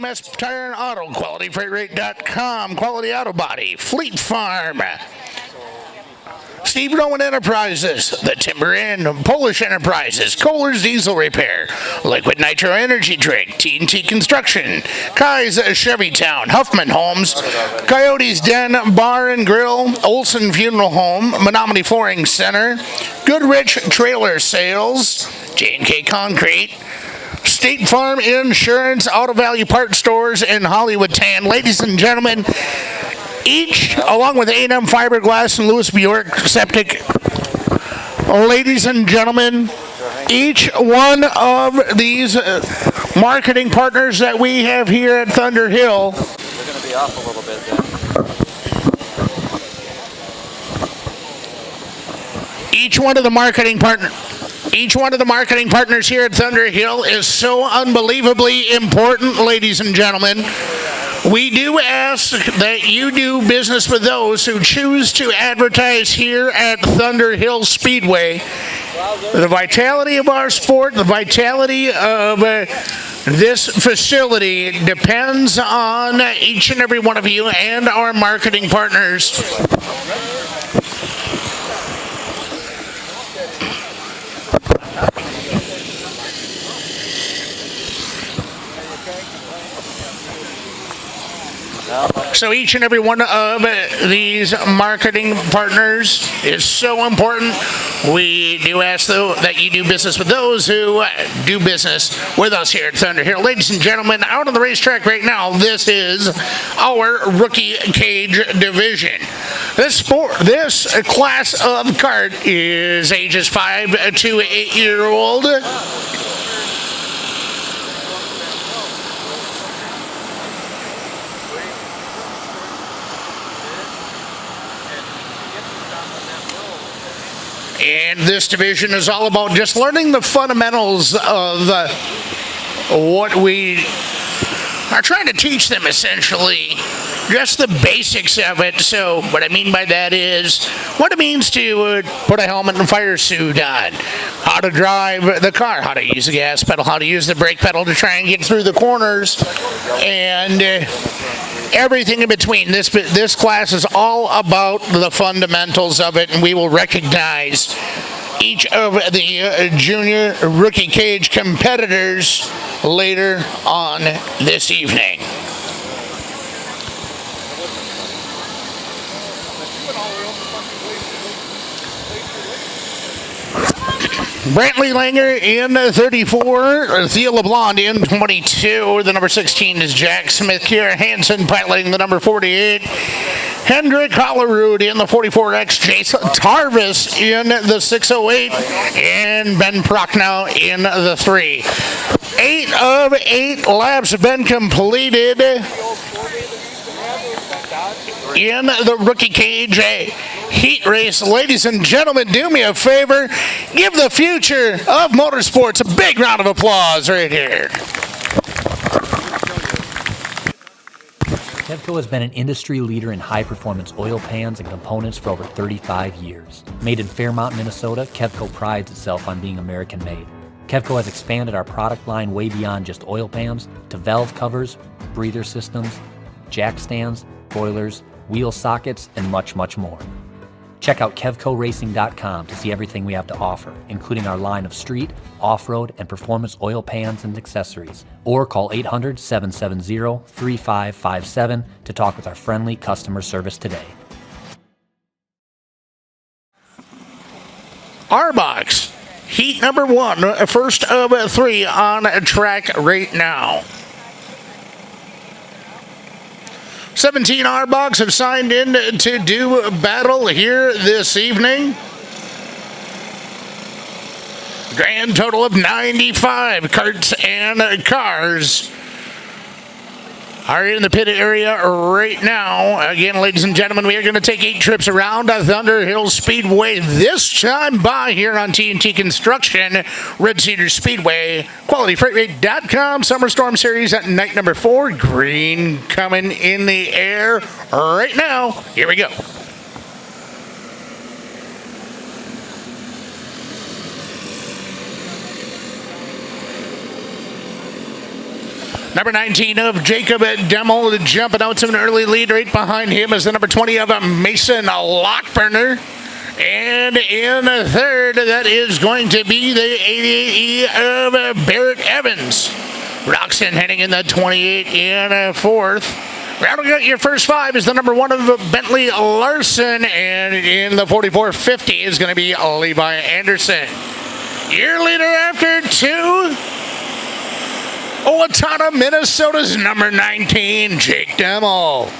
best tire and auto, QualityFreightRate.com, Quality Auto Body, Fleet Farm, Steve Rowan Enterprises, The Timber Inn, Polish Enterprises, Kohler's Diesel Repair, Liquid Nitro Energy Drink, T&T Construction, Kai's Chevy Town, Huffman Homes, Coyote's Den Bar and Grill, Olson Funeral Home, Menomonie Flooring Center, Goodrich Trailer Sales, J&K Concrete, State Farm Insurance, Auto Value Part Stores in Hollywood Tan. Ladies and gentlemen, each, along with A&M Fiberglass and Louis Bjork Septic, ladies and gentlemen, each one of these marketing partners that we have here at Thunder Hill. They're going to be off a little bit then. Each one of the marketing partners here at Thunder Hill is so unbelievably important, ladies and gentlemen. We do ask that you do business with those who choose to advertise here at Thunder Hill Speedway. The vitality of our sport, the vitality of this facility depends on each and every one of you and our marketing partners. So each and every one of these marketing partners is so important. We do ask, though, that you do business with those who do business with us here at Thunder Hill. Ladies and gentlemen, out on the racetrack right now, this is our rookie cage division. This class of kart is ages 5 to 8-year-old. And this division is all about just learning the fundamentals of what we are trying to teach them, essentially. Just the basics of it. So what I mean by that is what it means to put a helmet and fire suit on, how to drive the car, how to use the gas pedal, how to use the brake pedal to try and get through the corners, and everything in between. This class is all about the fundamentals of it, and we will recognize each of the junior rookie cage competitors later on this evening. Brantley Langer in 34, Theo LeBlanc in 22, the number 16 is Jack Smith, Kiera Hansen piloting the number 48, Hendrik Hollerud in the 44X, Jason Tarvis in the 608, and Ben Prochnow in the 3. 8 of 8 laps have been completed in the rookie cage heat race. Ladies and gentlemen, do me a favor, give the future of motorsports a big round of applause right here. Kevco has been an industry leader in high-performance oil pans and components for over 35 years. Made in Fairmont, Minnesota, Kevco prides itself on being American-made. Kevco has expanded our product line way beyond just oil pans to valve covers, breather systems, jack stands, boilers, wheel sockets, and much, much more. Check out KevcoRacing.com to see everything we have to offer, including our line of street, off-road, and performance oil pans and accessories. Or call 800-770-3557 to talk with our friendly customer service today. R-Box, heat number 1, first of 3 on track right now. 17 R-Box have signed in to do battle here this evening. Grand total of 95 carts and cars are in the pit area right now. Again, ladies and gentlemen, we are going to take 8 trips around Thunder Hill Speedway, this time by here on T&T Construction, Red Cedar Speedway, QualityFreightRate.com, Summer Storm Series at night number 4. Green coming in the air right now. Here we go. Number 19 of Jacob Demmel jumping out to an early lead. Right behind him is the number 20 of Mason Lockburner. And in third, that is going to be the 88E of Barrett Evans. Roxon heading in the 28 in fourth. Rounding out your first five is the number 1 of Bentley Larson. And in the 44.50 is going to be Levi Anderson. Your leader after two, Owatonna, Minnesota's number 19, Jake Demmel.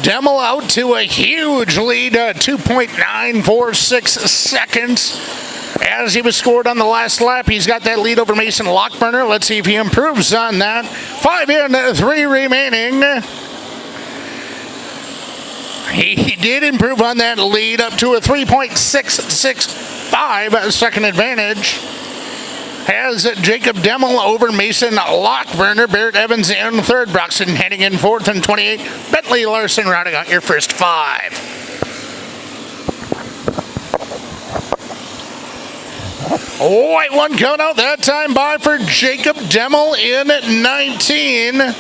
Demmel out to a huge lead, 2.946 seconds. As he was scored on the last lap, he's got that lead over Mason Lockburner. Let's see if he improves on that. 5 in, 3 remaining. He did improve on that lead up to a 3.665 second advantage. Has Jacob Demmel over Mason Lockburner. Barrett Evans in third. Broxton heading in fourth and 28. Bentley Larson rounding out your first five. White one coming out that time by for Jacob Demmel in 19.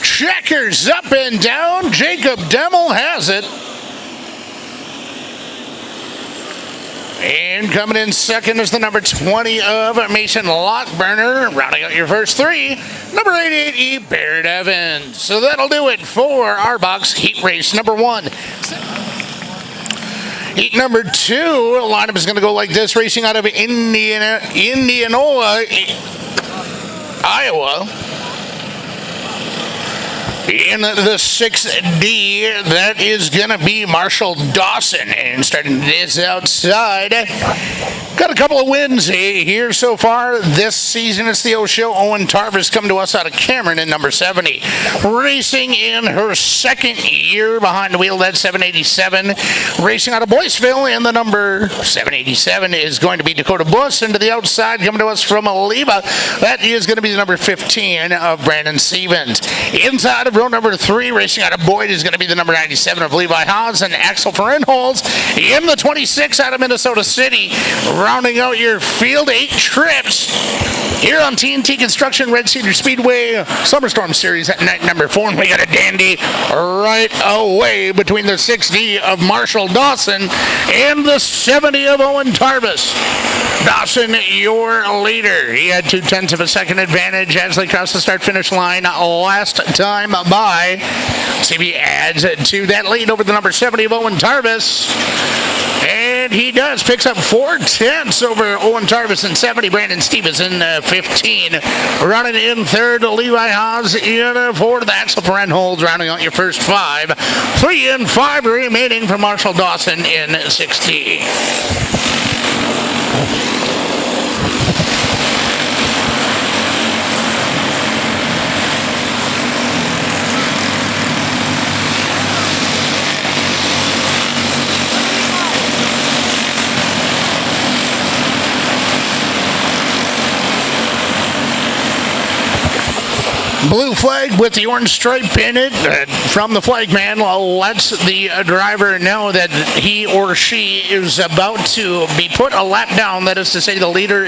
Checkers up and down. Jacob Demmel has it. And coming in second is the number 20 of Mason Lockburner. Rounding out your first three, number 88E, Barrett Evans. So that'll do it for our box heat race number 1. Heat number 2, lineup is going to go like this. Racing out of Indianola, Iowa. In the 6D, that is going to be Marshall Dawson. And starting this outside, got a couple of wins here so far this season. It's the O Show. Owen Tarvis coming to us out of Cameron in number 70. Racing in her second year behind the wheel, that's 787. Racing out of Boyceville in the number 787 is going to be Dakota Buss. And to the outside, coming to us from Oliva, that is going to be the number 15 of Brandon Stevens. Inside of row number 3, racing out of Boyd, is going to be the number 97 of Levi Haas and Axel Ferenholz in the 26 out of Minnesota City. Rounding out your field 8 trips here on TNT Construction Red Cedar Speedway Summerstorm Series at night number 4. And we got a dandy right away between the 6D of Marshall Dawson and the 70 of Owen Tarvis. Dawson, your leader. He had 0.2 of a second advantage as they crossed the start-finish line last time by. See if he adds to that lead over the number 70 of Owen Tarvis. And he does. Picks up 0.4 over Owen Tarvis and 70. Brandon Stevens in 15. Running in third, Levi Haas in fourth. Axel Ferenholz rounding out your first 5. 3 and 5 remaining for Marshall Dawson in 60. Blue flag with the orange stripe in it from the flagman lets the driver know that he or she is about to be put a lap down. That is to say, the leader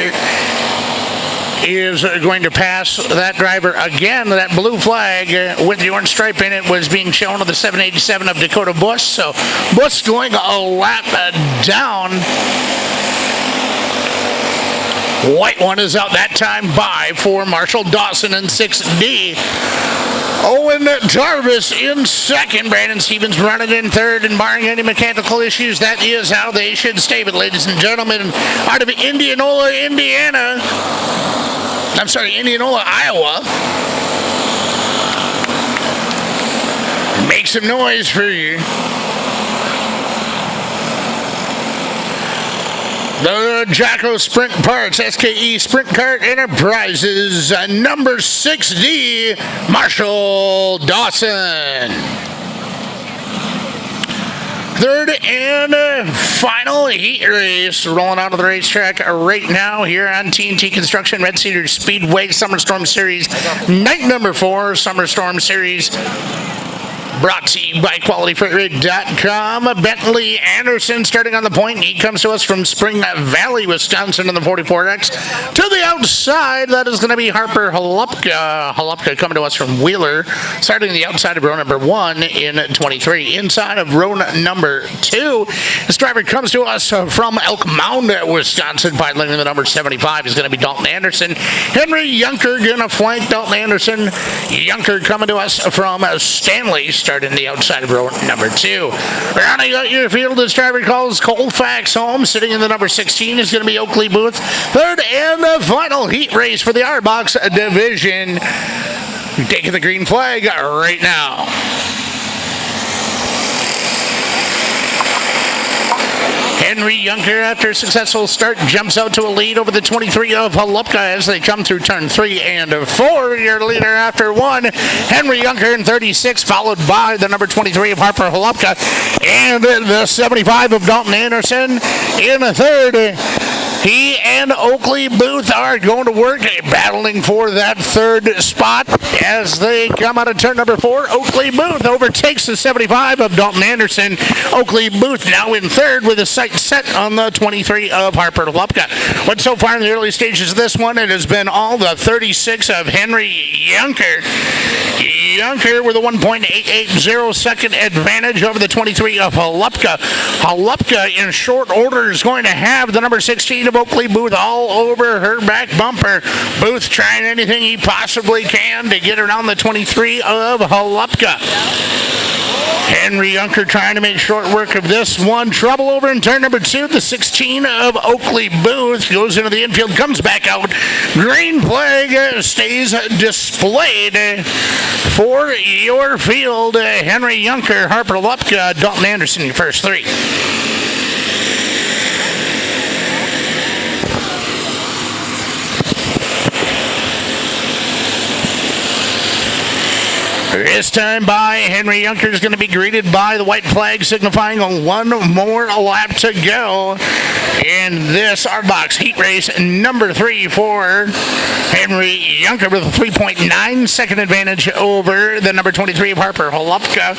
is going to pass that driver again. That blue flag with the orange stripe in it was being shown on the 787 of Dakota Buss. So Buss going a lap down. White one is out that time by for Marshall Dawson in 6D. Owen Tarvis in second. Brandon Stevens running in third, and barring any mechanical issues, that is how they should stay. But ladies and gentlemen, out of Indianola, Iowa. Make some noise for you. The Jacko Sprint Parts, SKE Sprint Kart Enterprises, number 6D, Marshall Dawson. Third and final heat race rolling out of the racetrack right now here on TNT Construction Red Cedar Speedway Summer Storm Series, night number 4, Summer Storm Series. Brought to you by QualityFreightRate.com. Bentley Anderson starting on the point. He comes to us from Spring Valley, Wisconsin in the 44X. To the outside, that is going to be Harper Halupka. Halupka coming to us from Wheeler, starting the outside of row number 1 in 23. Inside of row number 2, this driver comes to us from Elk Mound, Wisconsin. Finally, the number 75 is going to be Dalton Anderson. Henry Junker going to flank Dalton Anderson. Junker coming to us from Stanley, starting the outside of row number 2. Rounding out your field, this driver calls Colfax home. Sitting in the number 16 is going to be Oakley Booth. Third and the final heat race for the R-Box division. Taking the green flag right now. Henry Junker, after a successful start, jumps out to a lead over the 23 of Halupka as they come through turn 3 and 4. Your leader after 1, Henry Junker in 36, followed by the number 23 of Harper Halupka and the 75 of Dalton Anderson in third. He and Oakley Booth are going to work, battling for that third spot as they come out of turn number 4. Oakley Booth overtakes the 75 of Dalton Anderson. Oakley Booth now in third with a sight set on the 23 of Harper Halupka. But so far in the early stages of this one, it has been all the 36 of Henry Junker. Junker with a 1.880 second advantage over the 23 of Halupka. Halupka in short order is going to have the number 16 of Oakley Booth all over her back bumper. Booth trying anything he possibly can to get around the 23 of Halupka. Henry Junker trying to make short work of this one. Trouble over in turn number 2. The 16 of Oakley Booth goes into the infield, comes back out. Green flag stays displayed for your field. Henry Junker, Harper Halupka, Dalton Anderson, your first 3. This time by Henry Junker is going to be greeted by the white flag signifying one more lap to go in this R-Box heat race number 3 for Henry Junker with a 3.9 second advantage over the number 23 of Harper Halupka,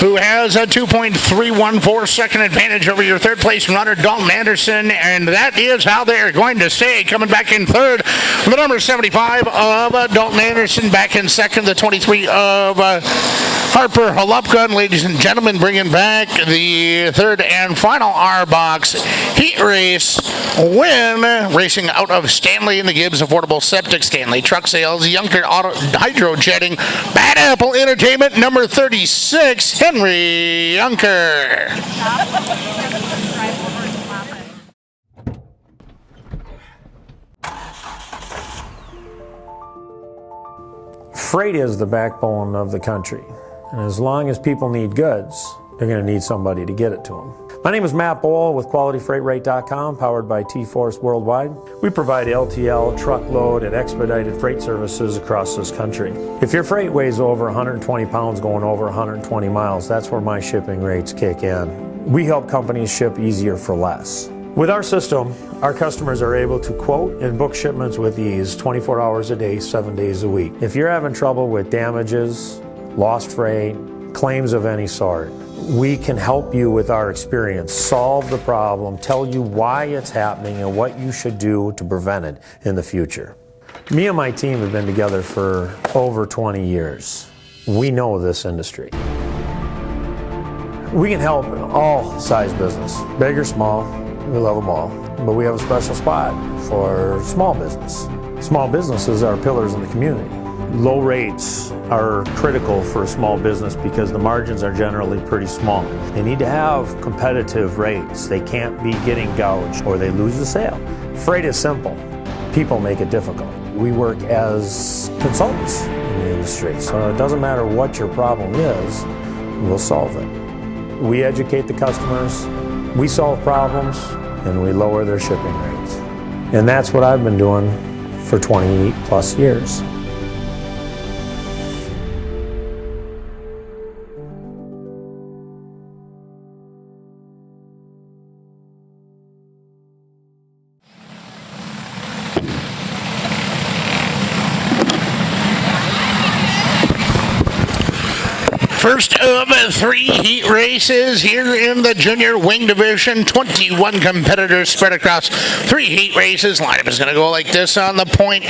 who has a 2.314 second advantage over your third place runner Dalton Anderson, and that is how they are going to stay. Coming back in third, the number 75 of Dalton Anderson, back in second, the 23 of Harper Halupka. And ladies and gentlemen, bringing back the third and final R-Box heat race win, racing out of Stanley in the Gibbs Affordable Septic, Stanley Truck Sales, Junker Auto Hydrojetting, Bad Apple Entertainment, number 36, Henry Junker. Freight is the backbone of the country, and as long as people need goods, they're going to need somebody to get it to them. My name is Matt Bohl with QualityFreightRate.com, powered by T-Force Worldwide. We provide LTL, truckload, and expedited freight services across this country. If your freight weighs over 120 pounds going over 120 miles, that's where my shipping rates kick in. We help companies ship easier for less. With our system, our customers are able to quote and book shipments with ease 24 hours a day, 7 days a week. If you're having trouble with damages, lost freight, claims of any sort, we can help you with our experience, solve the problem, tell you why it's happening and what you should do to prevent it in the future. Me and my team have been together for over 20 years. We know this industry. We can help all size business, big or small. We love them all, but we have a special spot for small business. Small businesses are pillars in the community. Low rates are critical for a small business because the margins are generally pretty small. They need to have competitive rates. They can't be getting gouged or they lose the sale. Freight is simple. People make it difficult. We work as consultants in the industry, so it doesn't matter what your problem is, we'll solve it. We educate the customers. We solve problems, and we lower their shipping rates. And that's what I've been doing for 28 plus years. First of 3 heat races here in the Junior Wing Division. 21 competitors spread across 3 heat races. Lineup is going to go like this on the point.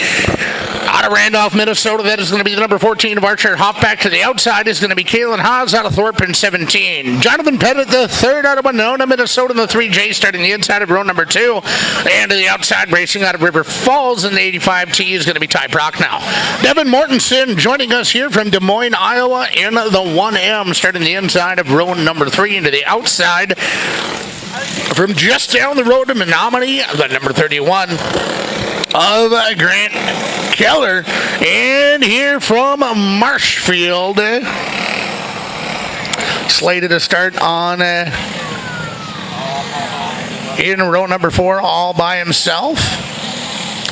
Out of Randolph, Minnesota, that is going to be the number 14 of Archer Hoffback. To the outside is going to be Kalen Haas out of Thorpe in 17. Jonathan Pettit, the third out of Winona, Minnesota, in the 3J, starting the inside of row number 2. And to the outside, racing out of River Falls in the 85T is going to be Ty Prochnow. Devin Mortensen joining us here from Des Moines, Iowa, in the 1M, starting the inside of row number 3. Into the outside, from just down the road to Menomonie, the number 31 of Grant Keller. And here from Marshfield, slated to start on in row number 4 all by himself.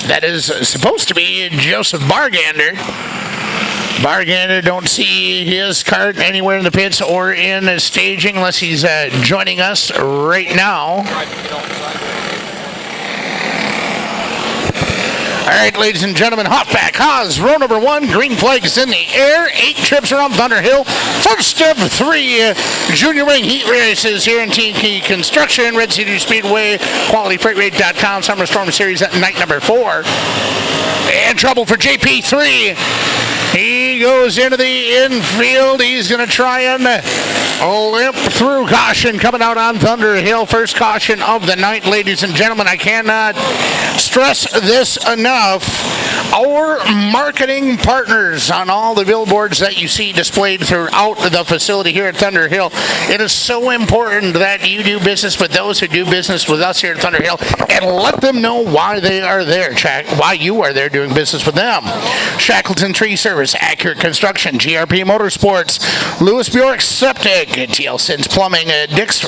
That is supposed to be Joseph Bargander. Bargander, don't see his cart anywhere in the pits or in staging unless he's joining us right now. All right, ladies and gentlemen, Hoffback, Haas, row number 1, green flag is in the air. 8 trips around Thunder Hill. First of 3 Junior Wing heat races here in TNT Construction, Red Cedar Speedway, QualityFreightRate.com, Summer Storm Series at night number 4. And trouble for JP3. He goes into the infield. He's going to try and limp through. Caution coming out on Thunder Hill. First caution of the night, ladies and gentlemen. I cannot stress this enough. Our marketing partners on all the billboards that you see displayed throughout the facility here at Thunder Hill. It is so important that you do business with those who do business with us here at Thunder Hill and let them know why they are there, why you are there doing business with them. Shackleton Tree Service, Accurate Construction, GRP Motorsports, Lewis Bjork Septic, TL Sins Plumbing, Dick's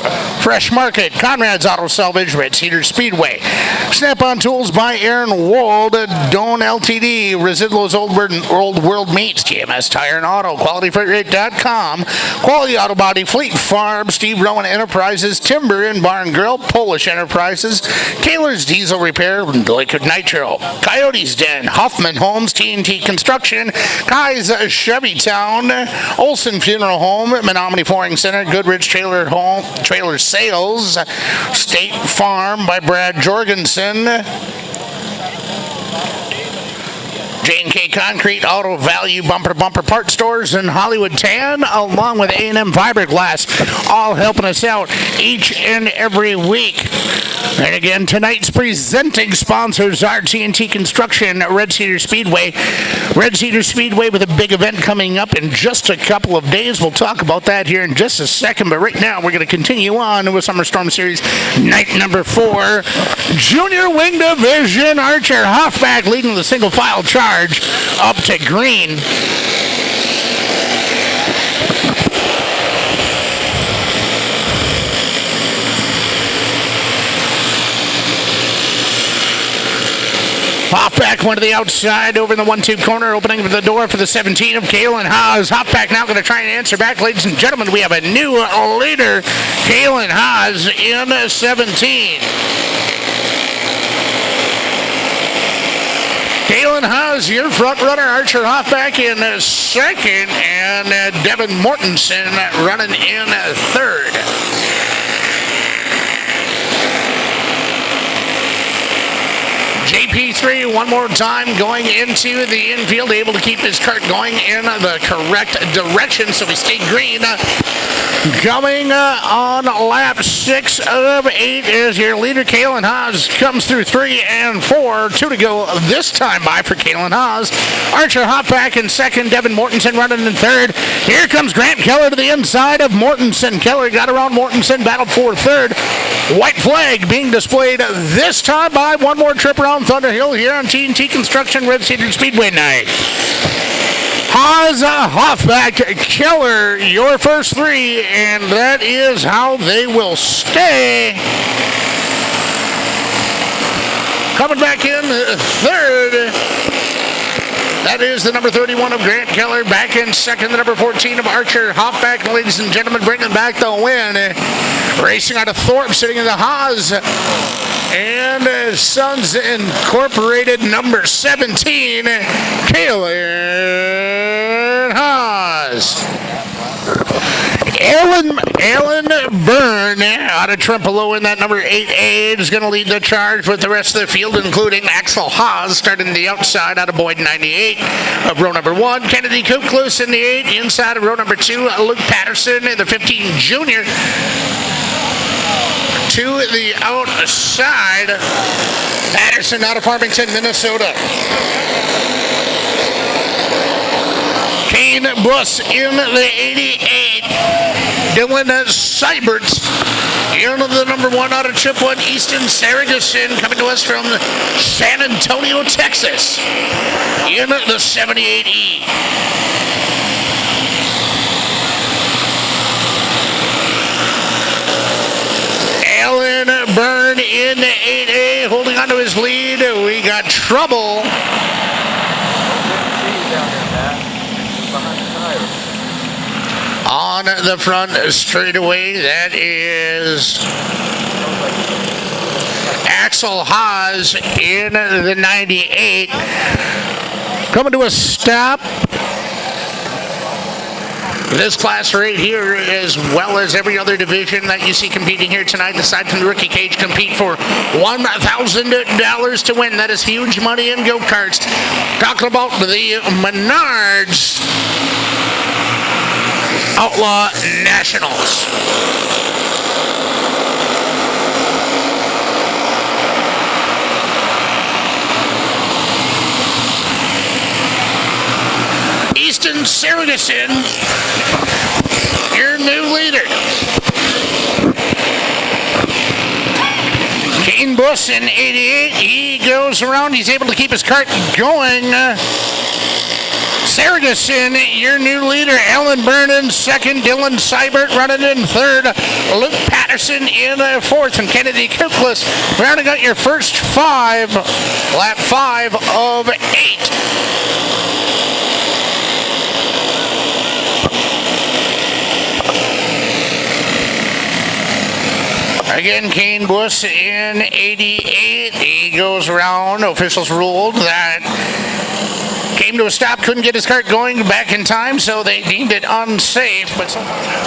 Fresh Market, Conrad's Auto Salvage, Red Cedar Speedway, Snap-on Tools by Aaron Wold, Doan LTD, Residuals Old World Meats, GMS Tire and Auto, QualityFreightRate.com, Quality Auto Body, Fleet Farm, Steve Rowan Enterprises, Timber and Barn Grill, Polish Enterprises, Kaler's Diesel Repair, Liquid Nitro, Coyote's Den, Hoffman Homes, TNT Construction, Kai's Chevy Town, Olson Funeral Home, Menomonie Flooring Center, Goodrich Trailer Sales, State Farm by Brad Jorgensen, J&K Concrete, Auto Value, Bumper Part Stores, and Hollywood Tan, along with A&M Fiberglass, all helping us out each and every week. And again, tonight's presenting sponsors are TNT Construction, Red Cedar Speedway. Red Cedar Speedway with a big event coming up in just a couple of days. We'll talk about that here in just a second, but right now we're going to continue on with Summer Storm Series night number 4. Junior Wing Division, Archer Hoffback leading the single file charge up to green. Hoffback went to the outside over in the 1-2 corner, opening the door for the 17 of Kalen Haas. Hoffback now going to try and answer back. Ladies and gentlemen, we have a new leader, Kalen Haas in 17. Kalen Haas, your front runner, Archer Hoffback in second, and Devin Mortensen running in third. JP3 one more time going into the infield, able to keep his cart going in the correct direction, so we stay green. Coming on lap 6 of 8 is your leader, Kalen Haas, comes through 3 and 4. 2 to go this time by for Kalen Haas. Archer Hoffback in second, Devin Mortensen running in third. Here comes Grant Keller to the inside of Mortensen. Keller got around Mortensen, battled for third. White flag being displayed this time by one more trip around Thunder Hill here on TNT Construction Red Cedar Speedway night. Haas, Hoffback, Keller, your first 3, and that is how they will stay Coming back in third. That is the number 31 of Grant Keller. Back in second, the number 14 of Archer Hoffback. Ladies and gentlemen, bringing back the win. Racing out of Thorpe, sitting in the Haas. And Sons Incorporated, number 17, Kaylin Haas. Alan Byrne out of Trempealeau in that number 8A is going to lead the charge with the rest of the field, including Axel Haas starting the outside out of Boyd 98 of row number 1. Kennedy Kuklus in the 8 inside of row number 2. Luke Patterson in the 15 junior to the outside. Patterson out of Farmington, Minnesota. Kane Buss in the 88. Dylan Seibert in the number 1 out of Chipwood. Easton Saragosen coming to us from San Antonio, Texas in the 78E. Alan Byrne in the 8A holding on to his lead. We got trouble. On the front straightaway, that is Axel Haas in the 98. Coming to a stop. This class right here, as well as every other division that you see competing here tonight, aside from the rookie cage, compete for $1,000 to win. That is huge money in go-karts. Talking about the Menards Outlaw Nationals. Easton Saragosen, your new leader. Kane Buss in 88. He goes around. He's able to keep his cart going. Saragosen, your new leader. Alan Byrne in second. Dylan Seibert running in third. Luke Patterson in fourth. And Kennedy Kuklus rounding out your first 5. Lap 5 of 8. Again, Kane Buss in 88. He goes around. Officials ruled that came to a stop, couldn't get his cart going back in time, so they deemed it unsafe. But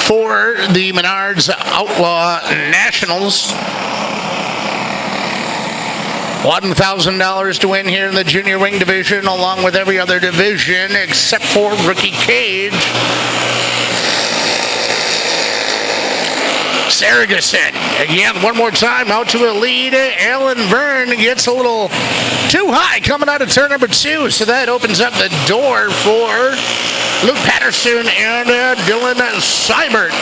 for the Menards Outlaw Nationals, $1,000 to win here in the junior wing division, along with every other division except for rookie cage. Saragosen, again, one more time, out to a lead. Alan Byrne gets a little too high coming out of turn number 2, so that opens up the door for Luke Patterson and Dylan Seibert.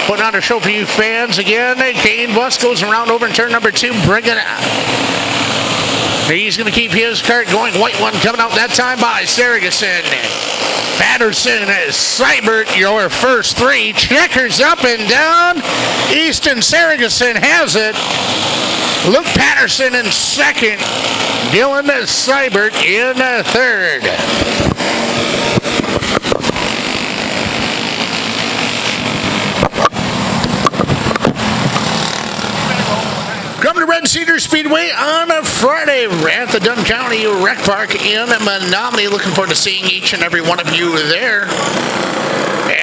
Putting on a show for you fans. Again, Kane Buss goes around over in turn number 2, bringing it out. He's going to keep his cart going. White one coming out that time by Saragosen. Patterson, Seibert, your first 3. Checkers up and down. Easton Saragosen has it. Luke Patterson in second. Dylan Seibert in third. Come to Red Cedar Speedway on a Friday at the Dunn County Rec Park in Menomonie. Looking forward to seeing each and every one of you there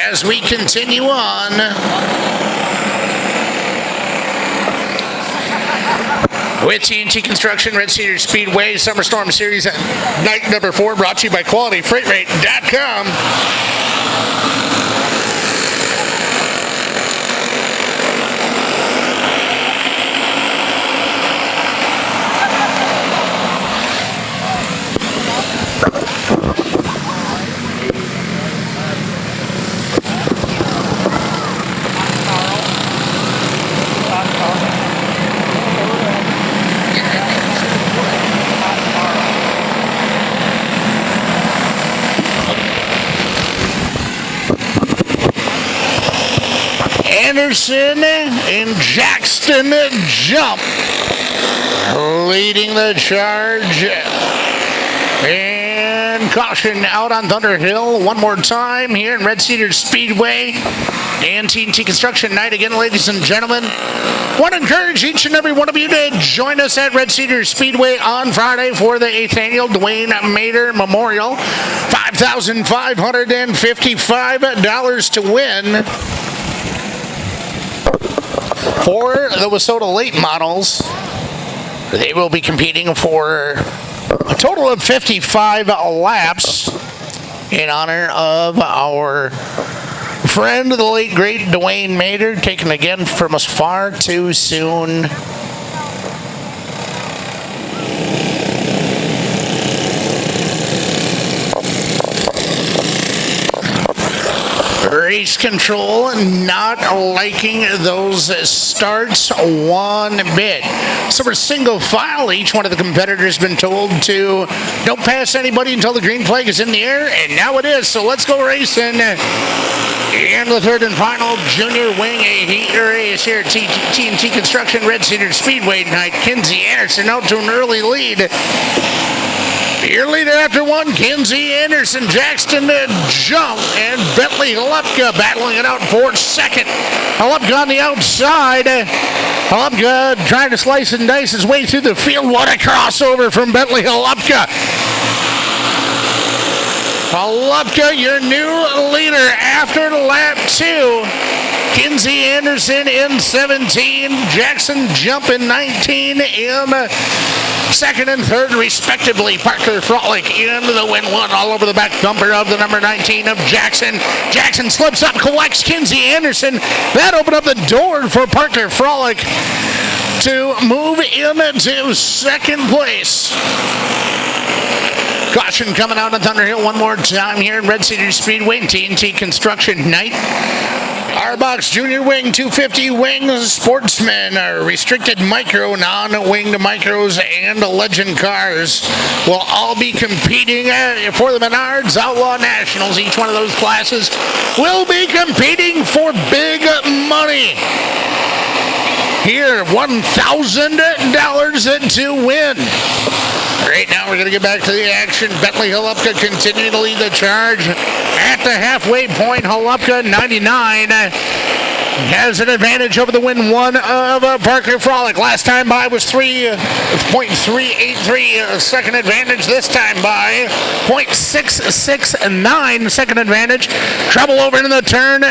as we continue on. With TNT Construction, Red Cedar Speedway Summer Storm Series night number 4, brought to you by QualityFreightRate.com. Anderson and Jackson jump. leading the charge. And caution out on Thunder Hill one more time here in Red Cedar Speedway and TNT Construction Night again, ladies and gentlemen. Want to encourage each and every one of you to join us at Red Cedar Speedway on Friday for the 8th annual Dwayne Mader Memorial. $5,555 to win for the Wissota late models. They will be competing for a total of 55 laps in honor of our friend, the late great Dwayne Mader, taken again from us far too soon. Race control not liking those starts one bit. So for single file, each one of the competitors has been told to don't pass anybody until the green flag is in the air, and now it is. So let's go racing. And the third and final junior wing heat race here at TNT Construction Red Cedar Speedway tonight. Kinsey Anderson out to an early lead. Your leader after one, Kinsey Anderson, Jackson Jump, and Bentley Halupka battling it out for second. Halupka on the outside. Halupka trying to slice and dice his way through the field. What a crossover from Bentley Halupka. Halupka, your new leader after lap 2. Kinsey Anderson in 17. Jackson Jump in 19. In second and third, respectively. Parker Frolic into the win one all over the back bumper of the number 19 of Jackson. Jackson slips up, collects Kinsey Anderson. That opened up the door for Parker Frolic to move into second place. Caution coming out of Thunder Hill one more time here in Red Cedar Speedway and TNT Construction Night. R-Box Junior Wing 250 Wings Sportsman Restricted Micro, Non-Winged Micros, and Legend Cars will all be competing for the Menards Outlaw Nationals. Each one of those classes will be competing for big money. Here, $1,000 to win. Right now, we're going to get back to the action. Bentley Halupka continuing to lead the charge. At the halfway point, Halupka, 99, has an advantage over the win one of Parker Frolic. Last time by was 3.383 second advantage. This time by 0.669 second advantage. Trouble over into the turn 2.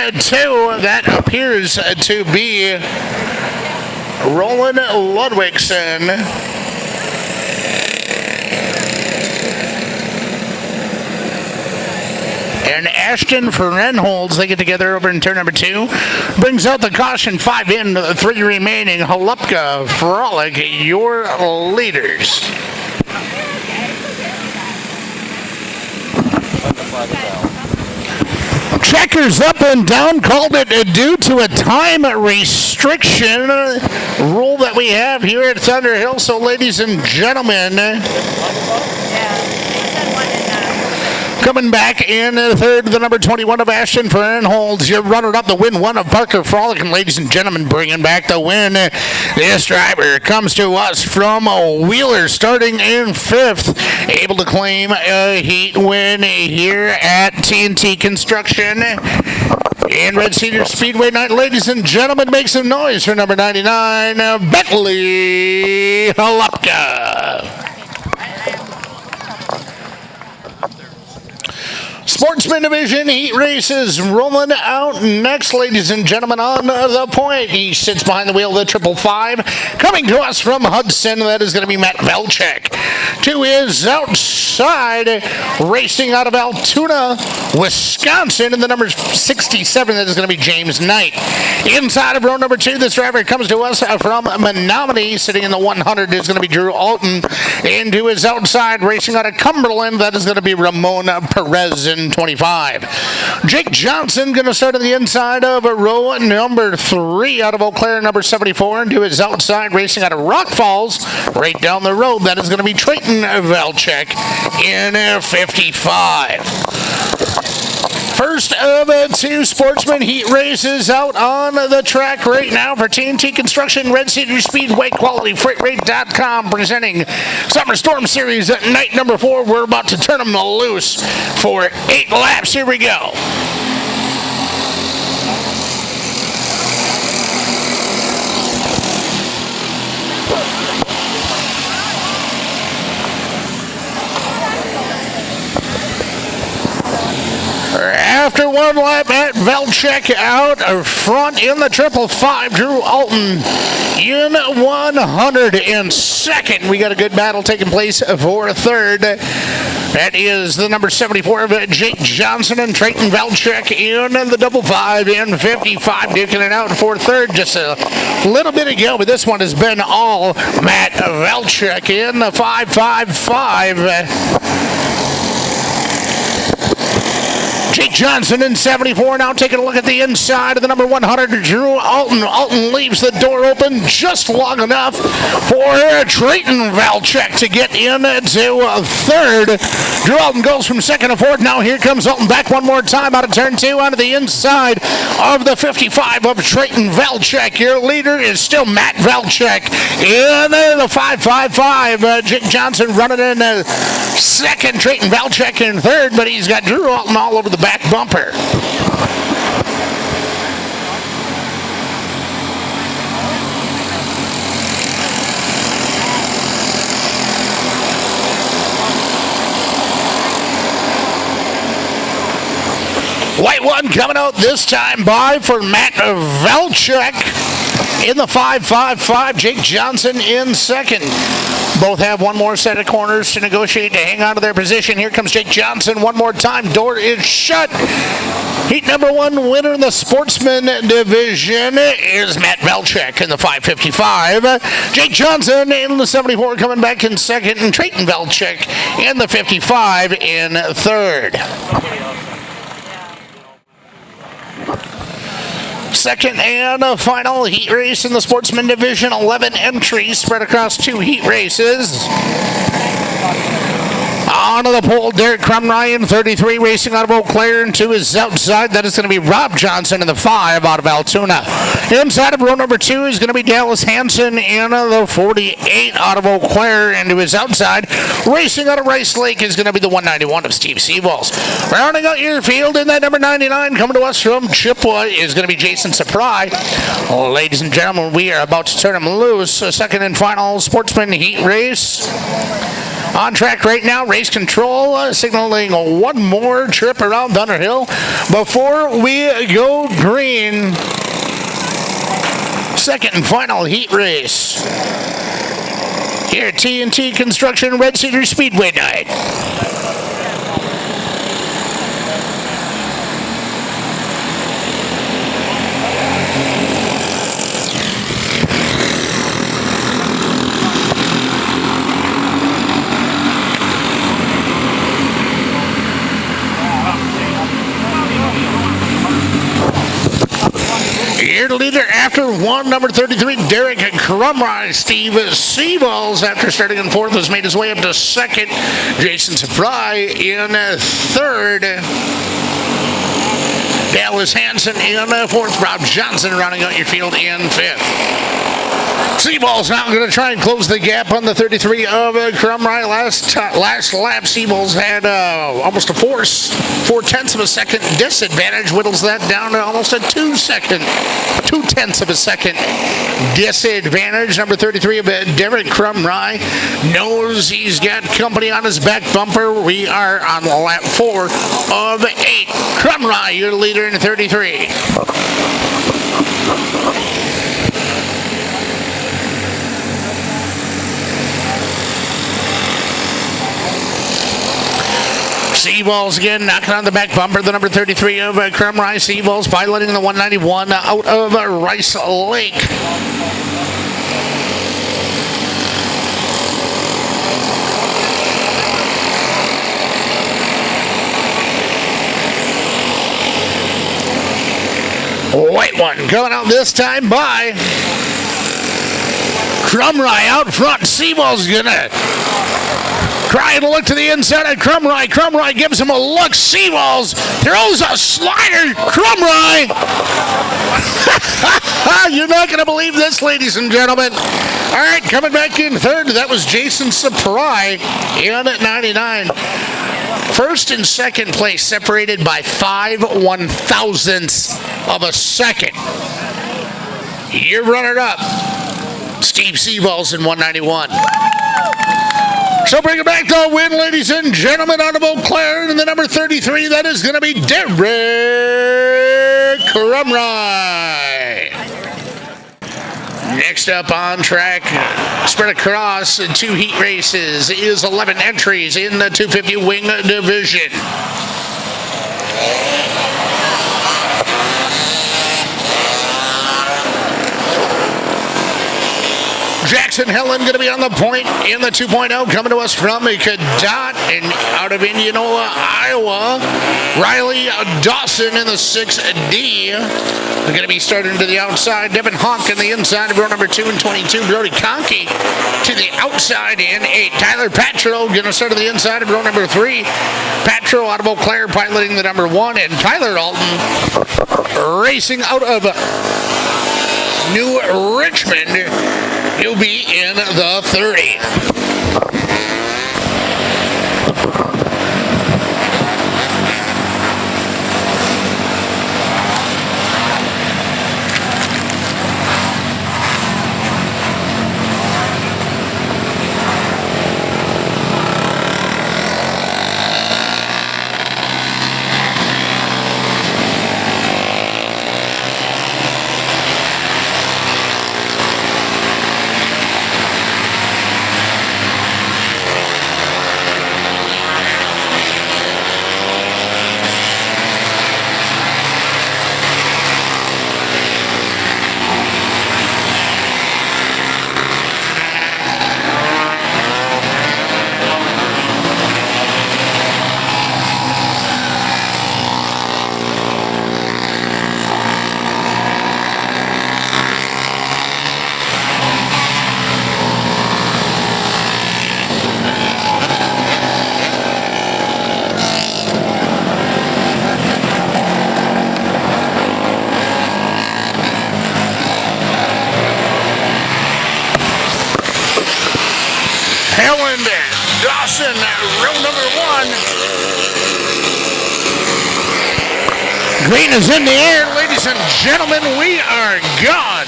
That appears to be Roland Ludwigson. And Ashton Frenholz, they get together over in turn number 2. Brings out the caution, 5 in, 3 remaining. Halupka, Frolic, your leaders. Checkers up and down, called it due to a time restriction rule that we have here at Thunder Hill. So, ladies and gentlemen, coming back in third, the number 21 of Ashton Frenholz. Your runner-up, the win one of Parker Frolic. And ladies and gentlemen, bringing back the win, this driver comes to us from Wheeler, starting in 5th. Able to claim a heat win here at TNT Construction in Red Cedar Speedway night. Ladies and gentlemen, make some noise for number 99, Bentley Halupka. Sportsman Division heat races rolling out next, ladies and gentlemen, on the point. He sits behind the wheel of the 555. Coming to us from Hudson, that is going to be Matt Velchek. To his outside, racing out of Altoona, Wisconsin, and the number 67, that is going to be James Knight. Inside of row number 2, this driver comes to us from Menomonie, sitting in the 100, is going to be Drew Alton. Into his outside, racing out of Cumberland, that is going to be Ramon Perez in 25. Jake Johnson going to start on the inside of row number 3 out of Eau Claire, number 74, into his outside, racing out of Rock Falls, right down the road. That is going to be Trayton Velchek in 55. First of two Sportsman Heat races out on the track right now for TNT Construction, Red Cedar Speedway, QualityFreightRate.com, presenting Summer Storm Series at night number 4. We're about to turn them loose for 8 laps. Here we go. After one lap, Matt Velchek out front in the 555. Drew Alton in 102nd. We got a good battle taking place for third. That is the number 74 of Jake Johnson and Trayton Velchek in the 55 and 55, duking it out for third just a little bit ago, but this one has been all Matt Velchek in the 555. Jake Johnson in 74 now taking a look at the inside of the number 100, Drew Alton. Alton leaves the door open just long enough for Trayton Velchek to get into third. Drew Alton goes from second to fourth. Now here comes Alton back one more time out of turn 2 onto the inside of the 55 of Trayton Velchek. Your leader is still Matt Velchek in the 555. Jake Johnson running in second, Trayton Velchek in third, but he's got Drew Alton all over the back bumper. White one coming out this time by for Matt Velchek in the 555. Jake Johnson in second. Both have one more set of corners to negotiate to hang on to their position. Here comes Jake Johnson one more time. Door is shut. Heat number 1 winner in the Sportsman division is Matt Velchek in the 555. Jake Johnson in the 74 coming back in second, and Trayton Velchek in the 55 in third. Second and final heat race in the Sportsman division. 11 entries spread across 2 heat races. Onto the pole, Derek Crumry in 33, racing out of Eau Claire, and to his outside, that is going to be Rob Johnson in the 5 out of Altoona. Inside of row number 2 is going to be Dallas Hansen in the 48 out of Eau Claire, and to his outside, racing out of Rice Lake, is going to be the 191 of Steve Seaballs. Rounding out your field in that number 99, coming to us from Chippewa, is going to be Jason Surprise. Ladies and gentlemen, we are about to turn him loose. A second and final Sportsman Heat race. On track right now, race control signaling one more trip around Thunder Hill before we go green. Second and final heat race here at TNT Construction, Red Cedar Speedway night. Here to leader after one, number 33, Derek Crumry. Steve Seaballs, after starting in fourth, has made his way up to second. Jason Surprise in third. Dallas Hansen in fourth. Rob Johnson rounding out your field in fifth. Seaballs now going to try and close the gap on the 33 of Crumry. Last lap, Seaballs had almost a 4/10 of a second disadvantage. Whittles that down to almost a 2/10 of a second disadvantage. Number 33 of Derek Crumry knows he's got company on his back bumper. We are on lap 4 of 8. Crumry, your leader in 33. Seaballs again knocking on the back bumper. The number 33 of Crumry. Seaballs piloting the 191 out of Rice Lake. White one coming out this time by Crumry out front. Seaballs gonna Crying to look to the inside of Crumry. Crumry gives him a look. Seawalls throws a slider. Crumry. You're not going to believe this, ladies and gentlemen. All right, coming back in third, that was Jason Surprise in at 99. First and second place separated by 5 1/1000ths of a second. Your runner-up, Steve Seavalls in 191. So bring it back to a win, ladies and gentlemen, out of Eau Claire, and the number 33, that is going to be Derek Crumry. Next up on track, spread across 2 heat races, is 11 entries in the 250 wing division. Jackson Helen going to be on the point in the 2.0, coming to us from Cadott and out of Indianola, Iowa. Riley Dawson in the 6D. We're going to be starting to the outside. Devin Hawk in the inside of row number 2 and 22. Brody Conkey to the outside in 8. Tyler Patro going to start to the inside of row number 3. Patro out of Eau Claire piloting the number 1. And Tyler Alton racing out of New Richmond. He'll be in the 30. Helen Dawson, row number 1. Green is in the air, ladies and gentlemen. We are gone.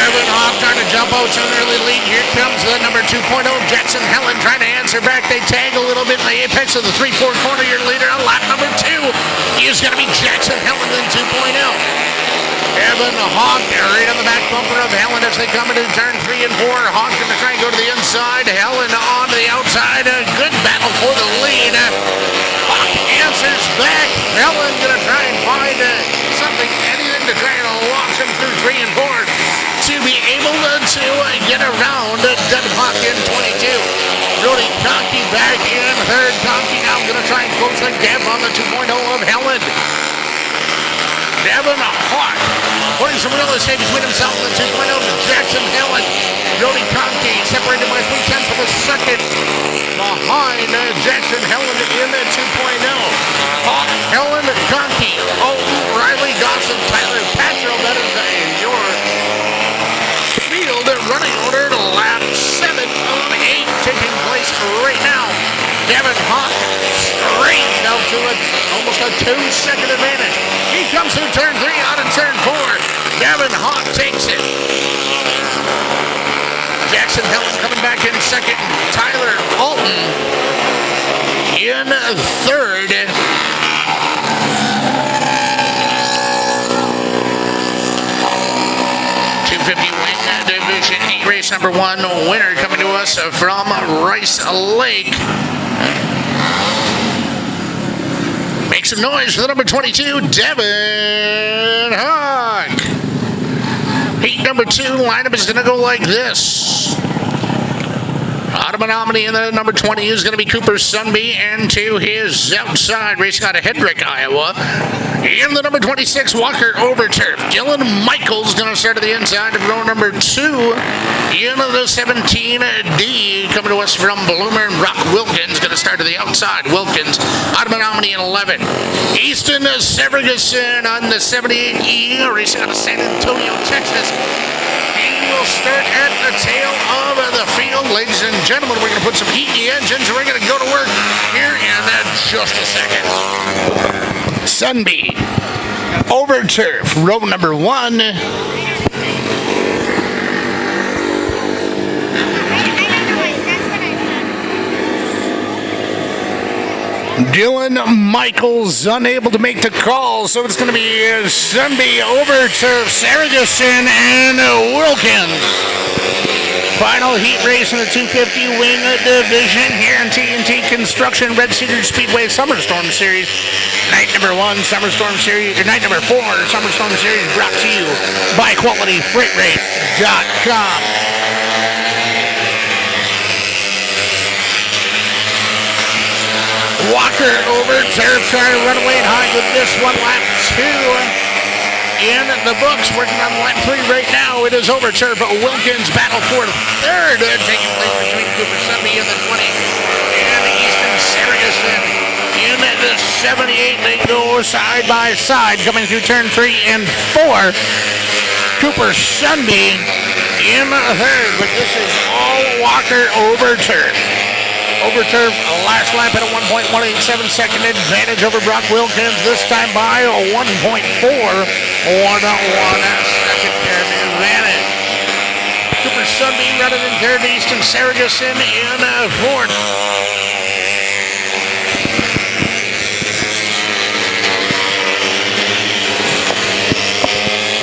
Evan Hawk trying to jump out to an early lead. Here comes the number 2.0, Jackson Helen trying to answer back. They tag a little bit in the apex of the 3-4 corner. Your leader on lap number 2 is going to be Jackson Helen in 2.0. Evan Hawk right on the back bumper of Helen as they come into turn 3 and 4. Hawk going to try and go to the inside. Helen on to the outside. A good battle for the lead. Hawk answers back. Helen going to try and find anything to try and launch him through 3 and 4 to be able to get around Devin Hawk in 22. Brody Conkey back in third. Conkey now going to try and close the gap on the 2.0 of Helen. Devin Hawk putting some real estate between himself and the 2.0 to Jackson Helen. Brody Conkey separated by 3/10 of a second behind Jackson Helen in the 2.0. Hawk, Helen, Conkey, Riley Dawson, Tyler Patro. That is your field running order to lap 7 of 8 taking place right now. Devin Hawk straight out to almost a 2-second advantage. He comes through turn 3 out of turn 4. Devin Hawk takes it. Jackson Helen coming back in second. Tyler Alton in third. 250 wing division heat race number 1 winner coming to us from Rice Lake. Make some noise for the number 22, Devin Hawk. Heat number 2 lineup is going to go like this. Out of Menomonie in the number 20 is going to be Cooper Sunby, and to his outside, racing out of Hedrick, Iowa. In the number 26, Walker Overturf. Dylan Michaels going to start at the inside of row number 2. In the 17D, coming to us from Bloomer, and Brock Wilkins going to start to the outside. Wilkins out of Menomonie in 11. Easton Severguson on the 78E, racing out of San Antonio, Texas. Will start at the tail of the field. Ladies and gentlemen, we're going to put some heat in the engines and we're going to go to work here in just a second. Sunby, Overturf, row number 1. Dylan Michaels unable to make the call, so it's going to be Sunby, Overturf, Saragason, and Wilkins. Final heat race in the 250 wing division here in TNT Construction Red Cedar Speedway Summer Storm Series. Night number 1, Summer Storm Series, or night number 4, Summer Storm Series, brought to you by QualityFreightRate.com. Walker Overturf trying to run away and hide with this one. Lap 2 in the books, working on lap 3 right now. It is Overturf, but Wilkins battle for third, taking place between Cooper Sunby in the 20 and Easton Saragason in the 78. They go side by side, coming through turn 3 and 4. Cooper Sunby in third, but this is all Walker Overturf. Overturf, last lap at a 1.187 second advantage over Brock Wilkins, this time by a 1.411 second advantage. Cooper Sunby running in third, Easton Saragason in fourth.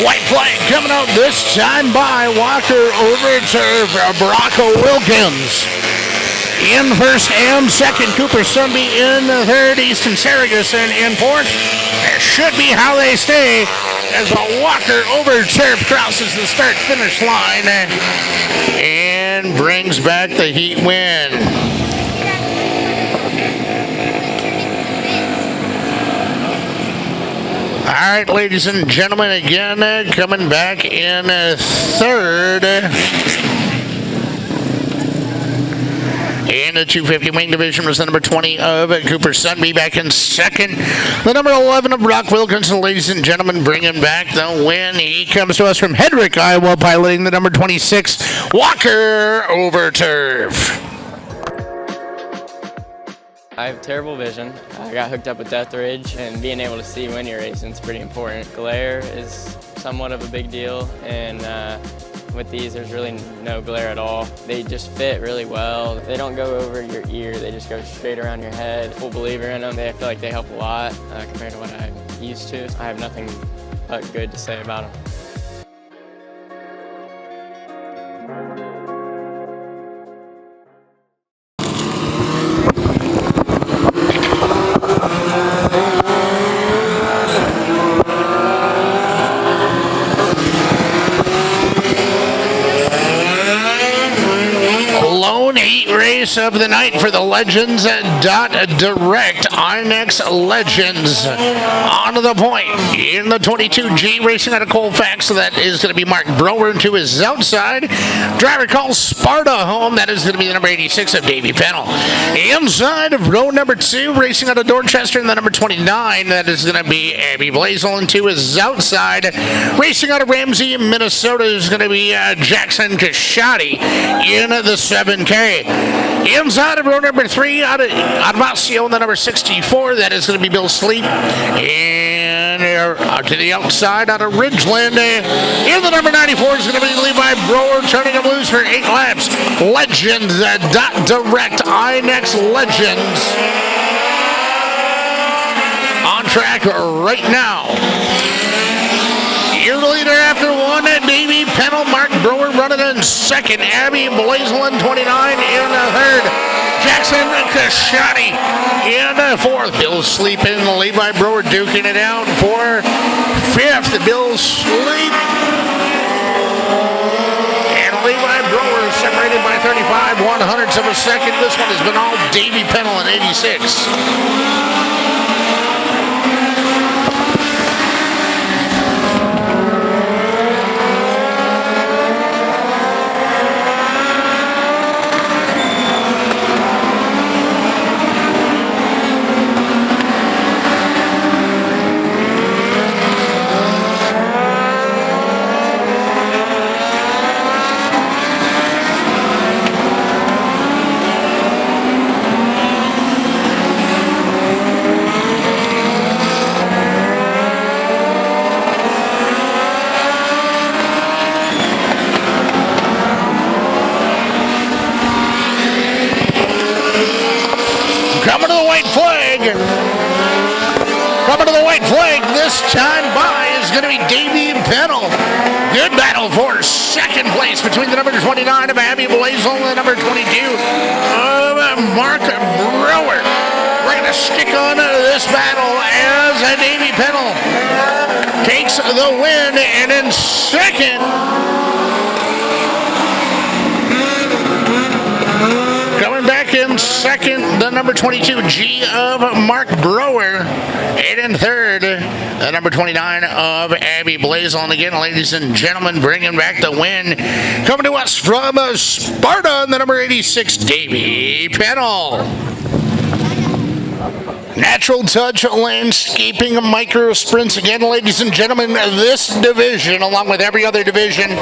White flag coming out this time by Walker Overturf, Brock Wilkins. In first and second, Cooper Sunby in third, Easton Saragason in fourth. That should be how they stay as Walker Overturf crosses the start-finish line and brings back the heat win. All right, ladies and gentlemen, again, coming back in third. In the 250 wing division was the number 20 of Cooper Sunby. Back in second, the number 11 of Brock Wilkins. Ladies and gentlemen, bringing back the win. He comes to us from Hedrick, Iowa, piloting the number 26, Walker Overturf. I have terrible vision. I got hooked up with Death Ridge, and being able to see when you're racing is pretty important. Glare is somewhat of a big deal, and with these, there's really no glare at all. They just fit really well. They don't go over your ear, they just go straight around your head. Full believer in them. I feel like they help a lot compared to what I'm used to. I have nothing but good to say about them. Of the night for the Legends Direct. Our next Legends on the point in the 22G, racing out of Colfax. So that is going to be Mark Brower to his outside. Driver calls Sparta home. That is going to be the number 86 of Davey Pennell. Inside of row number 2, racing out of Dorchester in the number 29. That is going to be Abby Blazel to his outside. Racing out of Ramsey, Minnesota is going to be Jackson Kashadi in the 7K. Inside of row number 3, out of Masio in the number 64, that is going to be Bill Sleep. And to the outside, out of Ridgeland, in the number 94 is going to be Levi Brower, turning him loose for 8 laps. Legends Direct, INEX Legends. On track right now. You're the leader after 1, Davey Pennell, Mark Brower running in second, Abby Blazeland 29 in third, Jackson Kashani in fourth, Bill Sleep in, Levi Brower duking it out for fifth, Bill Sleep and Levi Brower separated by 35, 1, 1/100ths of a second. This one has been all Davey Pennell in 86. Coming to the white flag. Coming to the white flag this time by is going to be Davey Pennell. Good battle for second place between the number 29 of Abby Blazel and the number 22 of Mark Brewer. We're going to stick on this battle as Davey Pennell takes the win, and in second, coming back in second, the number 22, G of Mark Brewer. And in third, the number 29 of Abby Blazel. And again, ladies and gentlemen, bringing back the win. Coming to us from Sparta, the number 86, Davey Pennell. Natural Touch Landscaping Micro Sprints. Again, ladies and gentlemen, this division, along with every other division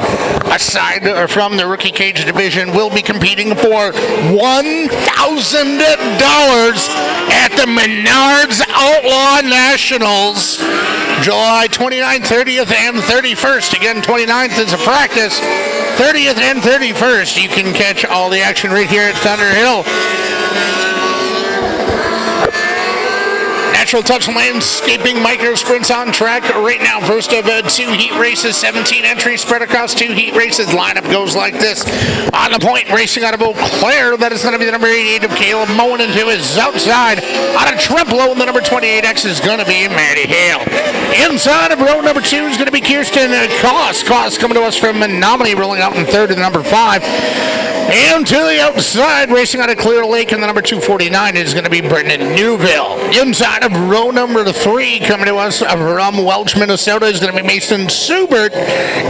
aside from the Rookie Cage division, will be competing for $1,000 at the Menards Outlaw Nationals, July 29th, 30th, and 31st. Again, 29th is a practice, 30th and 31st. You can catch all the action right here at Thunder Hill. Natural Touch Landscaping Micro Sprints on track right now. First of two heat races, 17 entries spread across two heat races. Lineup goes like this. On the point, racing out of Eau Claire, that is going to be the number 88 of Caleb Moen into his outside. Out of Trempealeau, the number 28X is going to be Maddie Hale. Inside of row number 2 is going to be Kirsten Koss. Koss coming to us from Menomonie, rolling out in third to the number 5. And to the outside, racing out of Clear Lake, and the number 249 is going to be Brendan Newville. Inside of row number 3, coming to us from Welch, Minnesota, is going to be Mason Subert.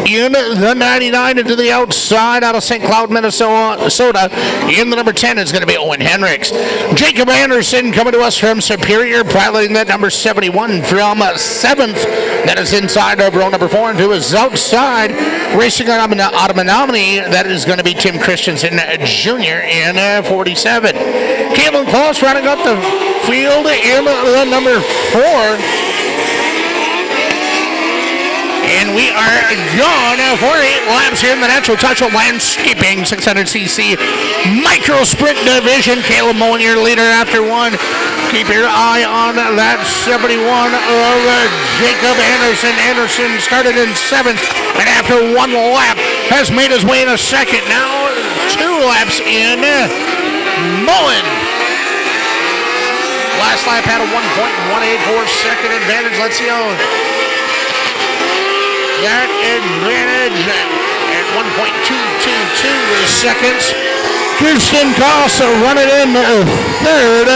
In the 99, and to the outside, out of St. Cloud, Minnesota, in the number 10 is going to be Owen Hendricks. Jacob Anderson coming to us from Superior, piloting that number 71 from 7th. That is inside of row number 4, and to his outside, racing out of Menomonie, that is going to be Tim Christensen Jr. in 47. Caitlin Kloss running up the field in the number 4. And we are gone for 8 laps here in the Natural Touch Landscaping 600cc Micro Sprint Division. Caleb Moen, your leader after 1. Keep your eye on that 71 of Jacob Anderson. Anderson started in 7th, and after 1 lap has made his way in a second. Now 2 laps in, Moen. Last lap had a 1.184 second advantage. Let's see how that advantage at 1.222 seconds. Kirsten Koss running in third.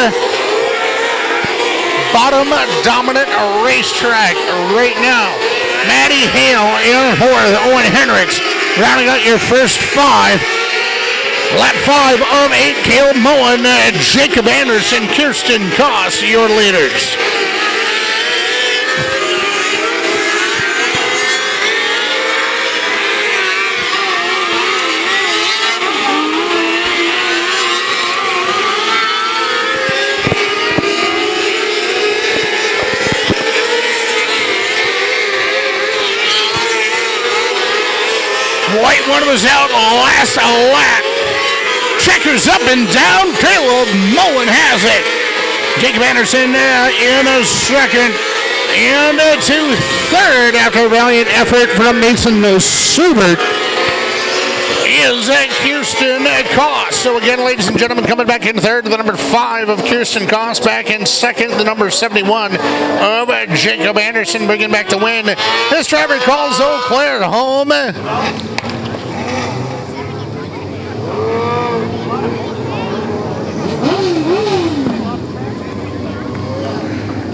Bottom dominant racetrack right now. Maddie Hale in fourth. Owen Hendricks rounding out your first 5. Lap 5 of 8, Caleb Moen, Jacob Anderson, Kirsten Koss, your leaders. White one was out last lap. Checkers up and down. Caleb Moen has it. Jacob Anderson in a second. And to third after a valiant effort from Mason Subert is Kirsten Koss. So again, ladies and gentlemen, coming back in third, the number 5 of Kirsten Koss. Back in second, the number 71 of Jacob Anderson, bringing back the win. This driver calls Eau Claire home.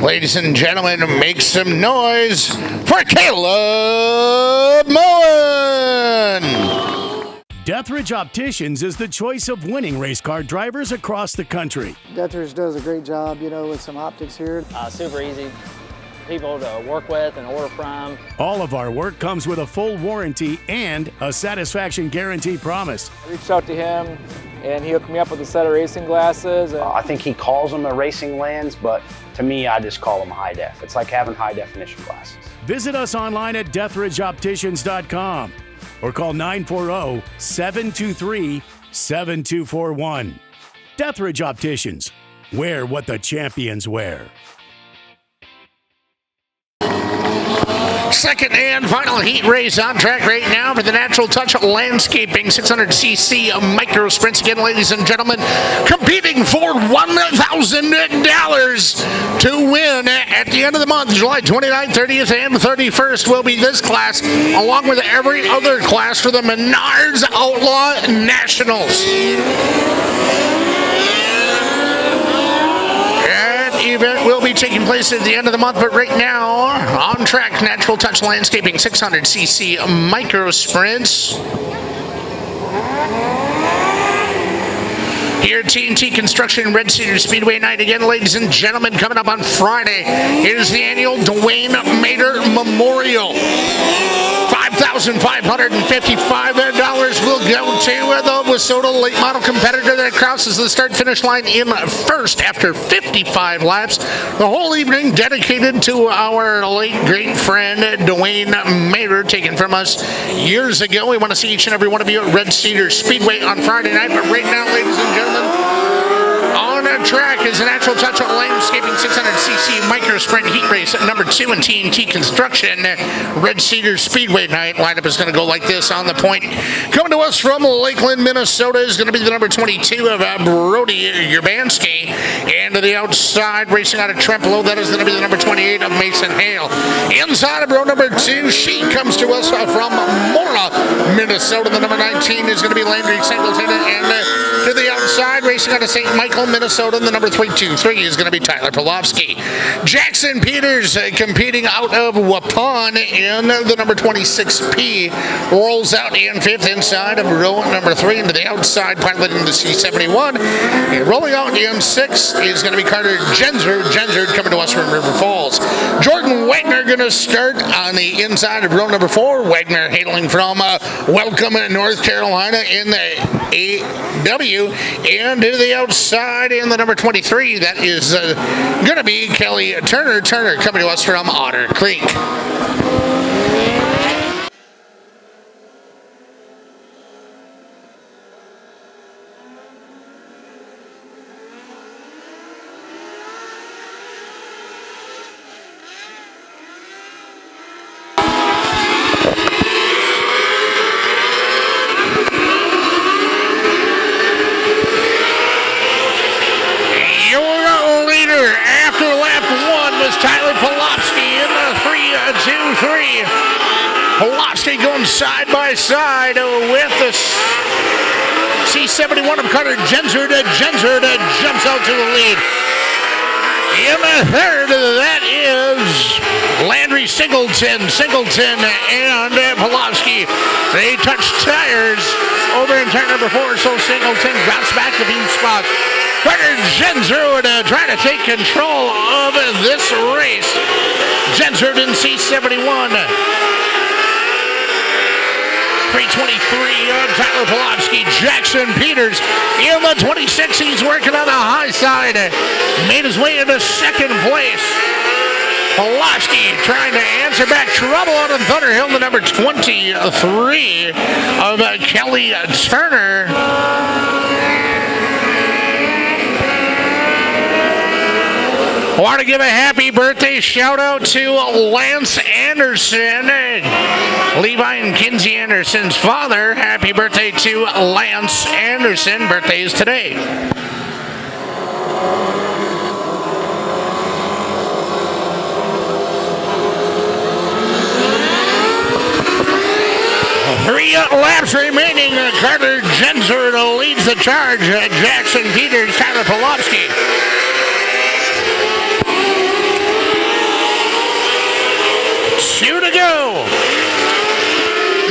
Ladies and gentlemen, make some noise for Caleb Moen! Deathridge Opticians is the choice of winning race car drivers across the country. Deathridge does a great job, with some optics here. Super easy people to work with and order from. All of our work comes with a full warranty and a satisfaction guarantee promise. I reached out to him and he hooked me up with a set of racing glasses. I think he calls them a racing lens, but to me, I just call them high def. It's like having high definition glasses. Visit us online at deathridgeopticians.com or call 940-723-7241. Deathridge Opticians, wear what the champions wear. Second and final heat race on track right now for the Natural Touch Landscaping 600cc micro sprints. Again, ladies and gentlemen, competing for $1,000 to win at the end of the month. July 29th, 30th, and 31st will be this class, along with every other class for the Menards Outlaw Nationals. Event will be taking place at the end of the month, but right now on track, Natural Touch Landscaping 600cc micro sprints here at TNT Construction Red Cedar Speedway night. Again, ladies and gentlemen, coming up on Friday is the annual Dwayne Mader Memorial. $5,555 will go to the Wissota late model competitor that crosses the start-finish line in first after 55 laps. The whole evening dedicated to our late great friend Dwayne Mader, taken from us years ago. We want to see each and every one of you at Red Cedar Speedway on Friday night. But right now, ladies and gentlemen, on track is the Natural Touch Landscaping 600cc micro sprint heat race at number 2 in TNT Construction Red Cedar Speedway night. Lineup is going to go like this on the point. Coming to us from Lakeland, Minnesota is going to be the number 22 of Brody Urbanski. And to the outside, racing out of Trempealeau, that is going to be the number 28 of Mason Hale. Inside of row number 2, she comes to us from Mora, Minnesota. The number 19 is going to be Landry Singleton. And to the outside, racing out of St. Michael, Minnesota, the number 323 is going to be Tyler Pawlowski. Jackson Peters competing out of Waupun in the number 26P. Rolls out in 5th inside of row number 3 into the outside, piloting the C71. And rolling out in 6th is going to be Carter Gensard. Gensard coming to us from River Falls. Jordan Wagner going to start on the inside of row number 4. Wagner hailing from Welcome, North Carolina in the AW. And to the outside in the number 23, that is going to be Kelly Turner. Turner coming to us from Otter Creek. Tyler Pawlowski in the 3-2-3. Pawlowski going side by side with the C71 of Carter Gensard. Gensard jumps out to the lead. In the third, that is Landry Singleton. Singleton and Pawlowski. They touch tires over in turn number 4, so Singleton drops back to beam spots. Carter Gensard trying to take control of this race. Gensard in C71. 323 of Tyler Pawlowski. Jackson Peters in the 26. He's working on the high side. Made his way into second place. Pawlowski trying to answer back. Trouble out of Thunder Hill, the number 23 of Kelly Turner. I want to give a happy birthday shout out to Lance Anderson, Levi and Kinsey Anderson's father. Happy birthday to Lance Anderson. Birthday is today. Three laps remaining. Carter Gensard leads the charge. Jackson Peters, Tyler Pawlowski. 2 to go.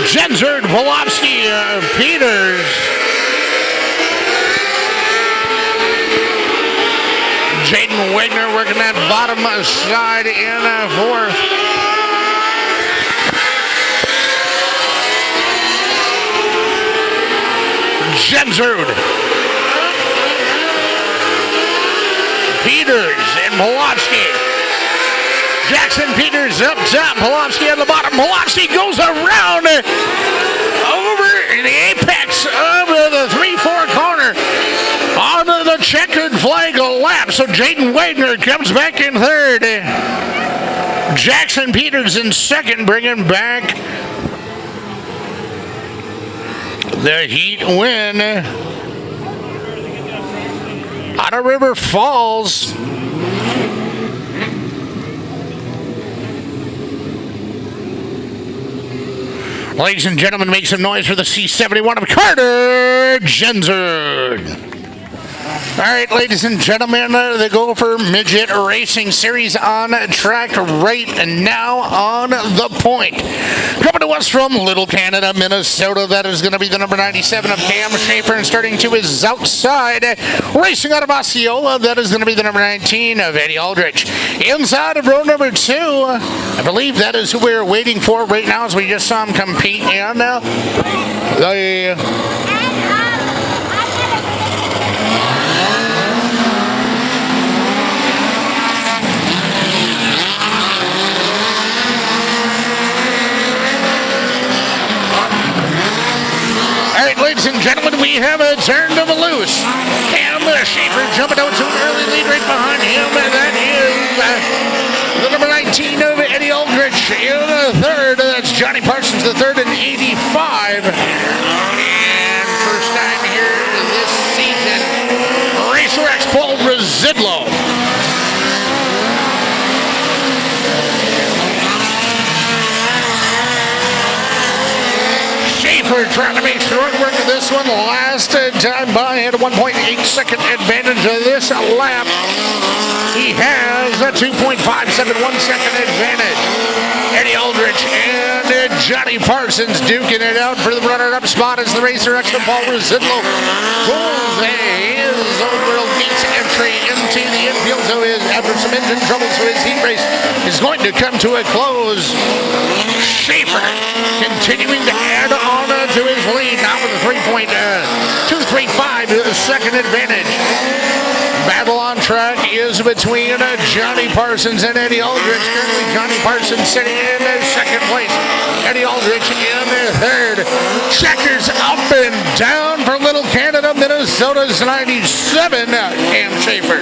Jensard, Volofsky, Peters. Jaden Wagner working that bottom side in 4th. Jensard. Peters and Volofsky. Jackson Peters up top. Volofsky at the bottom. Volofsky goes around over the apex of the 3-4 corner. Onto the checkered flag lap. So Jaden Wagner comes back in 3rd. Jackson Peters in 2nd, bringing back the Heat win out of River Falls. Ladies and gentlemen, make some noise for the C71 of Carter Jensard. All right, ladies and gentlemen, the Gopher Midget Racing Series on track right now on the point. Coming to us from Little Canada, Minnesota, that is going to be the number 97 of Cam Schaefer, and starting to his outside. Racing out of Osceola, that is going to be the number 19 of Eddie Aldrich. Inside of row number 2, I believe that is who we're waiting for right now, as we just saw him compete in ladies and gentlemen, we have a turn to the loose. Cam Schaefer jumping out to an early lead right behind him. And that is the number 19 of Eddie Aldrich in 3rd. That's Johnny Parsons, the 3rd in 85. And first time here this season, Racer X Paul Residlo. Schaefer trying to make short work of this one. Last time by had a 1.8-second advantage of this lap. He has a 2.571 second advantage. Eddie Aldrich and Johnny Parsons duking it out for the runner-up spot as the Racer X Paul Residlo pulls his overall beats entry into the infield. So after some engine trouble, so his heat race is going to come to a close. Schaefer continuing to add on to his lead now with a 3.235 second advantage. Battle on track is between Johnny Parsons and Eddie Aldrich. Currently Johnny Parsons sitting in 2nd place. Eddie Aldrich in 3rd. Checkers up and down for Little Canada, Minnesota's 97, Cam Schaefer.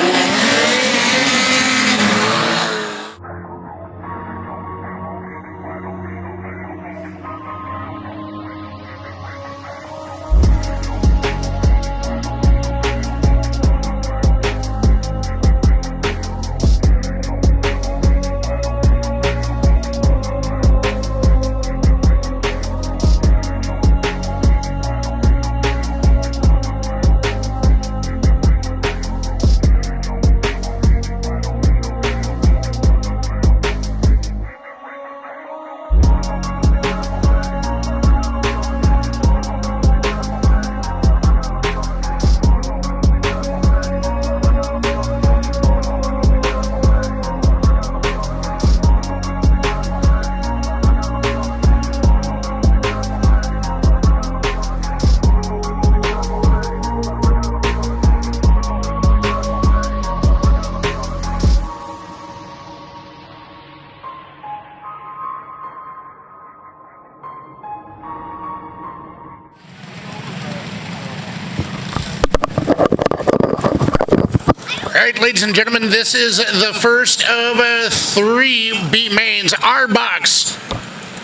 All right, ladies and gentlemen, this is the first of 3 B mains. Our box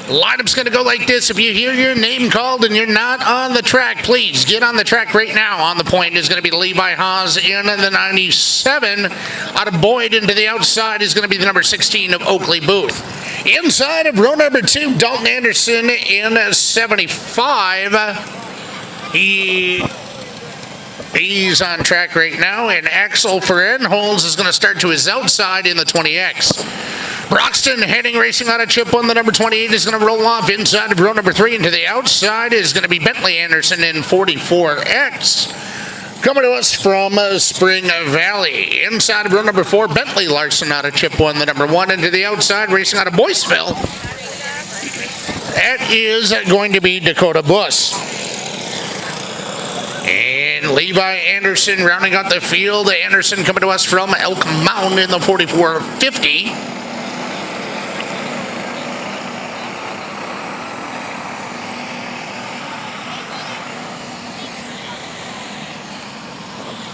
lineup's going to go like this. If you hear your name called and you're not on the track, please get on the track right now. On the point is going to be Levi Haas in the 97. Out of Boyd into the outside is going to be the number 16 of Oakley Booth. Inside of row number 2, Dalton Anderson in 75. He's on track right now, and Axel Ferenholz is going to start to his outside in the 20X. Broxton heading racing out of Chip 1. The number 28 is going to roll off inside of row number 3. And to the outside is going to be Bentley Anderson in 44X. Coming to us from Spring Valley. Inside of row number 4, Brantley Langer out of Chip 1. The number 1. And to the outside racing out of Boyceville. That is going to be Dakota Buss. And Levi Anderson rounding out the field. Anderson coming to us from Elk Mound in the 4450.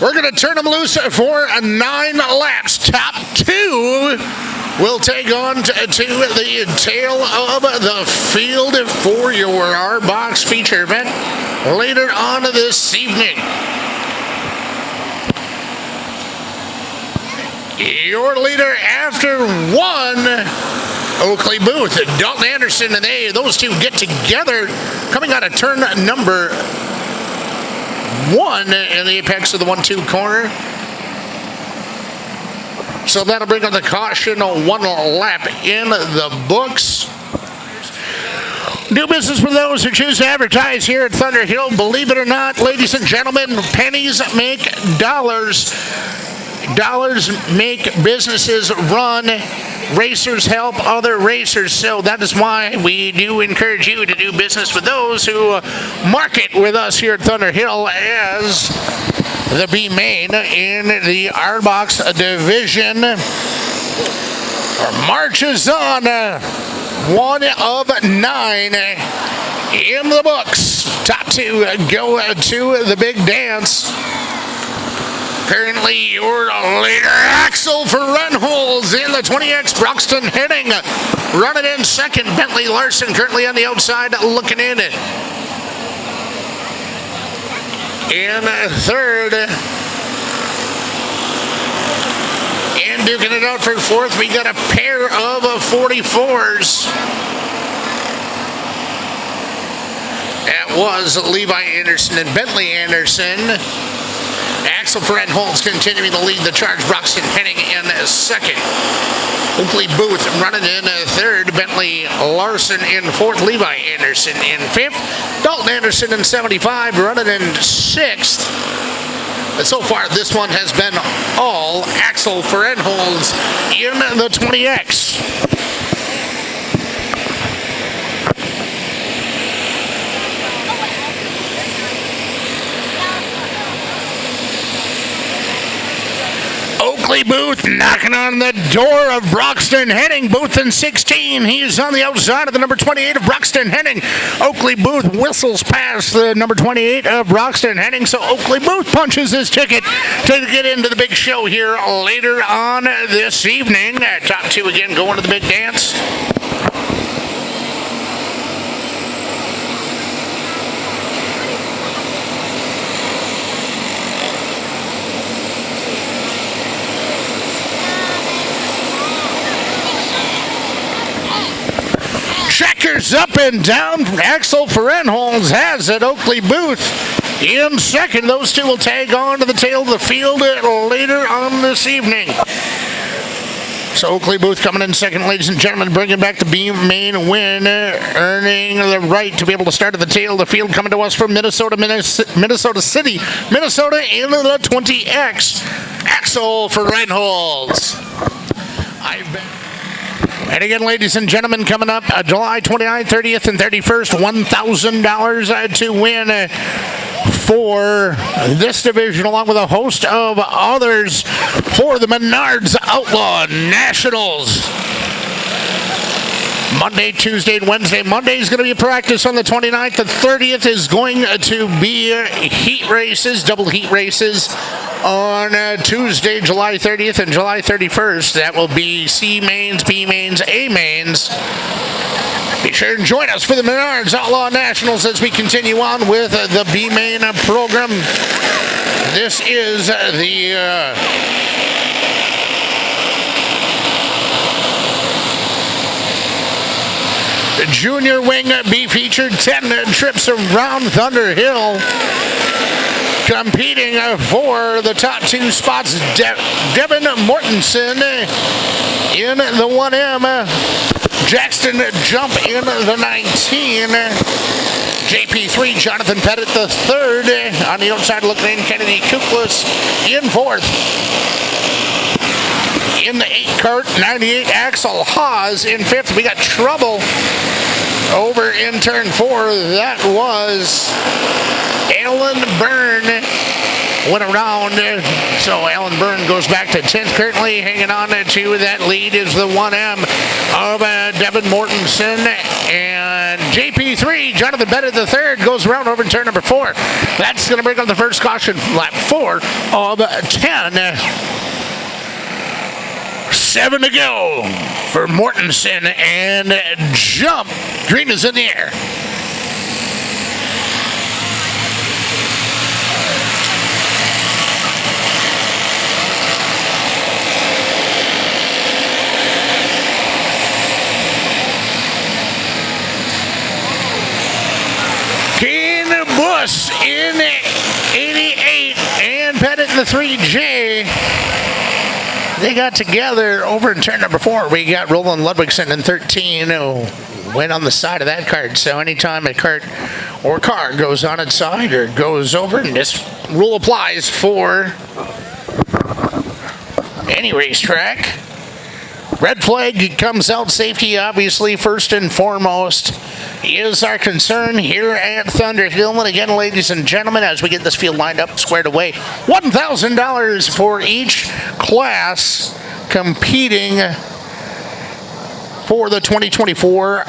We're going to turn them loose for 9 laps. Top 2 will take on to the tail of the field for your R-Box feature event later on this evening. Your leader after 1, Oakley Booth, Dalton Anderson, and those two get together coming out of turn number 1 in the apex of the 1-2 corner. So that'll bring on the caution, 1 lap in the books. Do business with those who choose to advertise here at Thunder Hill. Believe it or not, ladies and gentlemen, pennies make dollars. Dollars make businesses run. Racers help other racers. So that is why we do encourage you to do business with those who market with us here at Thunder Hill as the B main in the R-Box division. Marches on 1 of 9 in the books. Top 2 go to the big dance. Currently, your leader, Axel Ferenholz in the 20X. Broxton heading, running in second. Bentley Langer currently on the outside, looking in. In third. And duking it out for fourth, we got a pair of 44s. That was Levi Anderson and Bentley Anderson. Axel Ferenholz continuing to lead the charge. Broxton heading in second. Oakley Booth running in third. Bentley Langer in fourth. Levi Anderson in fifth. Dalton Anderson in 75 running in sixth. But so far, this one has been all Axel Ferenholz in the 20X. Oakley Booth knocking on the door of Broxton Henning. Booth in 16. He's on the outside of the number 28 of Broxton Henning. Oakley Booth whistles past the number 28 of Broxton Henning. So Oakley Booth punches his ticket to get into the big show here later on this evening. Top 2 again going to the big dance. Checkers up and down. Axel Ferenholz has it. Oakley Booth in second. Those two will tag on to the tail of the field later on this evening. So Oakley Booth coming in second, ladies and gentlemen, bringing back the B main win, earning the right to be able to start at the tail of the field. Coming to us from Minnesota City, Minnesota in the 20X. Axel Ferenholz. And again, ladies and gentlemen, coming up July 29th, 30th, and 31st, $1,000 to win for this division, along with a host of others for the Menards Outlaw Nationals. Monday, Tuesday, and Wednesday. Monday is going to be a practice on the 29th. The 30th is going to be heat races, double heat races on Tuesday, July 30th and July 31st. That will be C mains, B mains, A mains. Be sure and join us for the Menards Outlaw Nationals as we continue on with the B main program. This is the Junior Wing B feature, 10 trips around Thunder Hill. Competing for the top two spots, Devin Mortensen in the 1M. Jackson Jump in the 19. JP3, Jonathan Pettit the third. On the outside looking in, Kennedy Kuklis in fourth. In the 8 cart, 98 Axel Haas in fifth. We got trouble over in turn 4. That was Alan Byrne. Went around, so Alan Byrne goes back to 10th. Currently hanging on to that lead is the 1M of Devin Mortensen. And JP3, Jonathan Bennett the third, goes around over in turn number 4. That's going to bring up the first caution, lap 4 of 10. 7 to go for Mortensen, and Jump. Green is in the air. Bus in 88 and Pettit in the 3J. They got together over in turn number 4. We got Roland Ludwigson in 13 who went on the side of that cart. So anytime a cart or car goes on its side or goes over, and this rule applies for any racetrack. Red flag comes out. Safety, obviously, first and foremost, is our concern here at Thunder Hill. And again, ladies and gentlemen, as we get this field lined up, squared away, $1,000 for each class competing for the 2024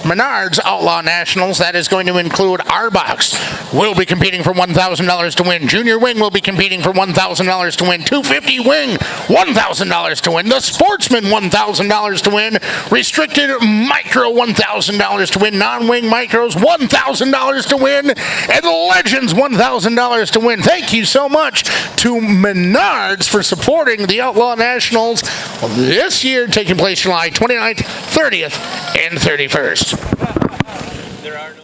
Menards Outlaw Nationals. That is going to include our box. We'll be competing for $1,000 to win. Junior Wing will be competing for $1,000 to win. 250 Wing, $1,000 to win. The Sportsman, $1,000 to win. Restricted Micro, $1,000 to win. Non-Wing Micros, $1,000 to win. And the Legends, $1,000 to win. Thank you so much to Menards for supporting the Outlaw Nationals this year, taking place July 29th, 30th, and 31st. There are no.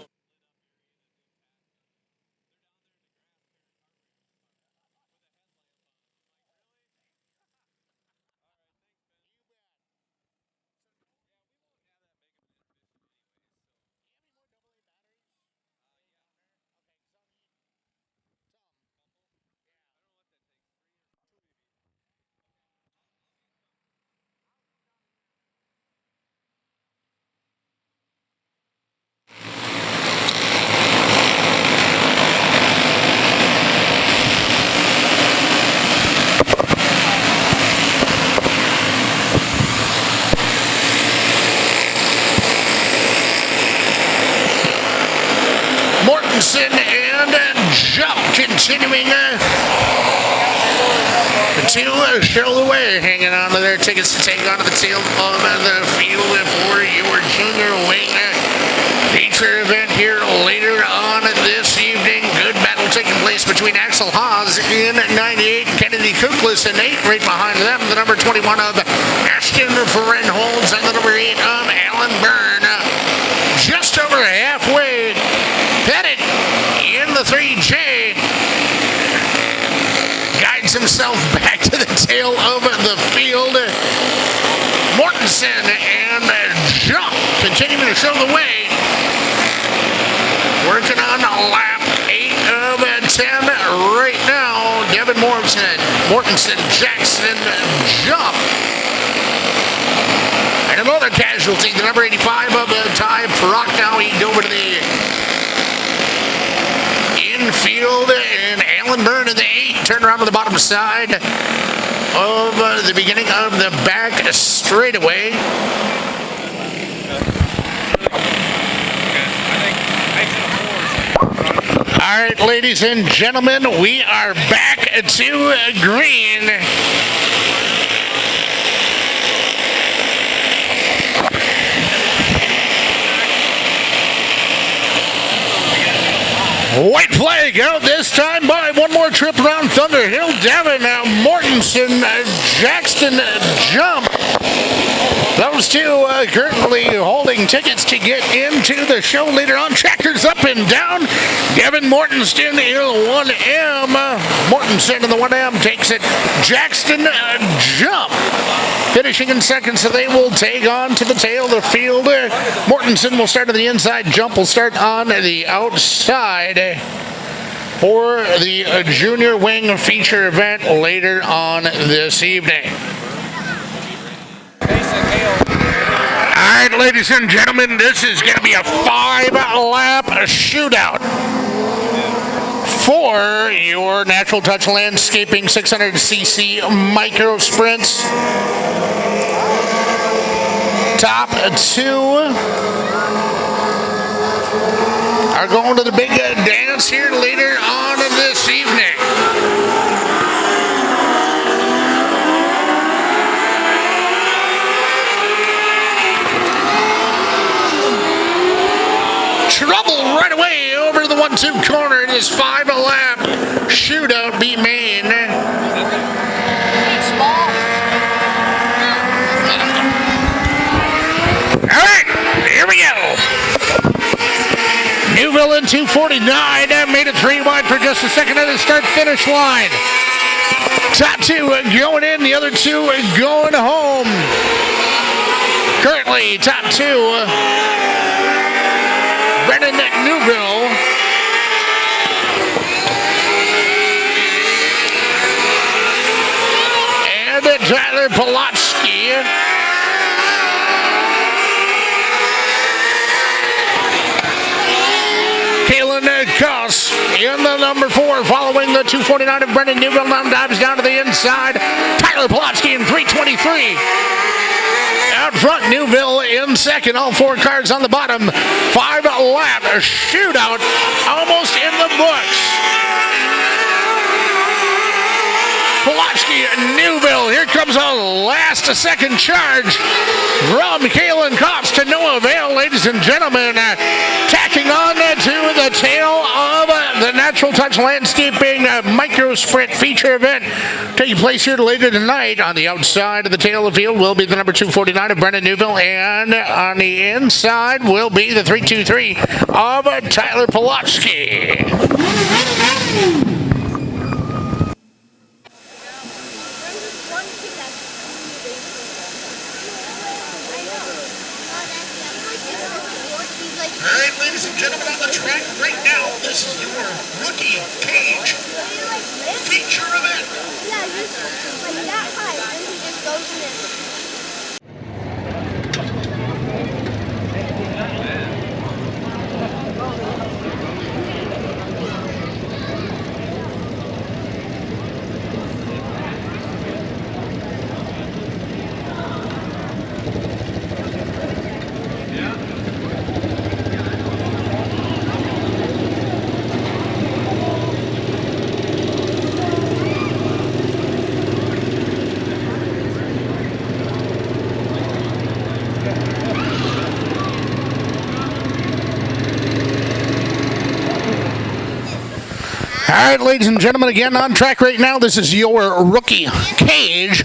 Mortensen and Jump continuing to show the way, hanging on to their tickets to take onto the tail of the field for your Junior Wing feature event here later on this evening. Good battle taking place between Axel Haas in 98, Kennedy Kuklis in 8. Right behind them, the number 21 of Ashton Frenholz and the number 8 of Alan Byrne. Just over halfway, Pettit in the 3J guides himself back to the tail of the field. Mortensen and Jump continuing to show the way. Working on lap 8 of 10 right now. Devin Mortensen, Jackson Jump. And another casualty, the number 85 of Ty Brock now eaten over to the infield, and Alan Byrne in the 8 turned around to the bottom side of the beginning of the back straightaway. All right, ladies and gentlemen, we are back to green. White flag out this time by one more trip around Thunder Hill. Devin Mortensen, Jackson Jump. Those two currently holding tickets to get into the show later on. Tractors up and down. Gavin Mortensen in the 1M. Mortensen in the 1M takes it. Jackson Jump finishing in second, so they will take on to the tail of the field. Mortensen will start on the inside. Jump will start on the outside for the junior wing feature event later on this evening. All right, ladies and gentlemen, this is going to be a 5-lap shootout for your Natural Touch Landscaping 600cc micro sprints. Top two are going to the big dance here later on this evening. Trouble right away over the 1-2 corner. This 5-lap shootout be made. All right, here we go. Newville in 249 made it 3 wide for just a second at the start-finish line. Top two going in, the other two going home. Currently, top two. Brennan Newville and Tyler Polotsky. Kalen Koss in the number 4, following the 249 of Brennan Newville. Now dives down to the inside. Tyler Polotsky in 323. Out front, Newville in second. All 4 cars on the bottom. 5-lap shootout almost in the books. Polotsky and Newville. Here comes a last-second charge from Kalen Koss to no avail, ladies and gentlemen. Tacking on to the tail of the Natural Touch Landscaping Micro Sprint feature event taking place here later tonight. On the outside of the tail of the field will be the number 249 of Brennan Newville, and on the inside will be the 323 of Tyler Polotsky. All right, ladies and gentlemen, on the track right now, this is your rookie cage feature event. Yeah, he's like that high, and he just goes in it. 'All right, ladies and gentlemen, again on track right now. This is your rookie cage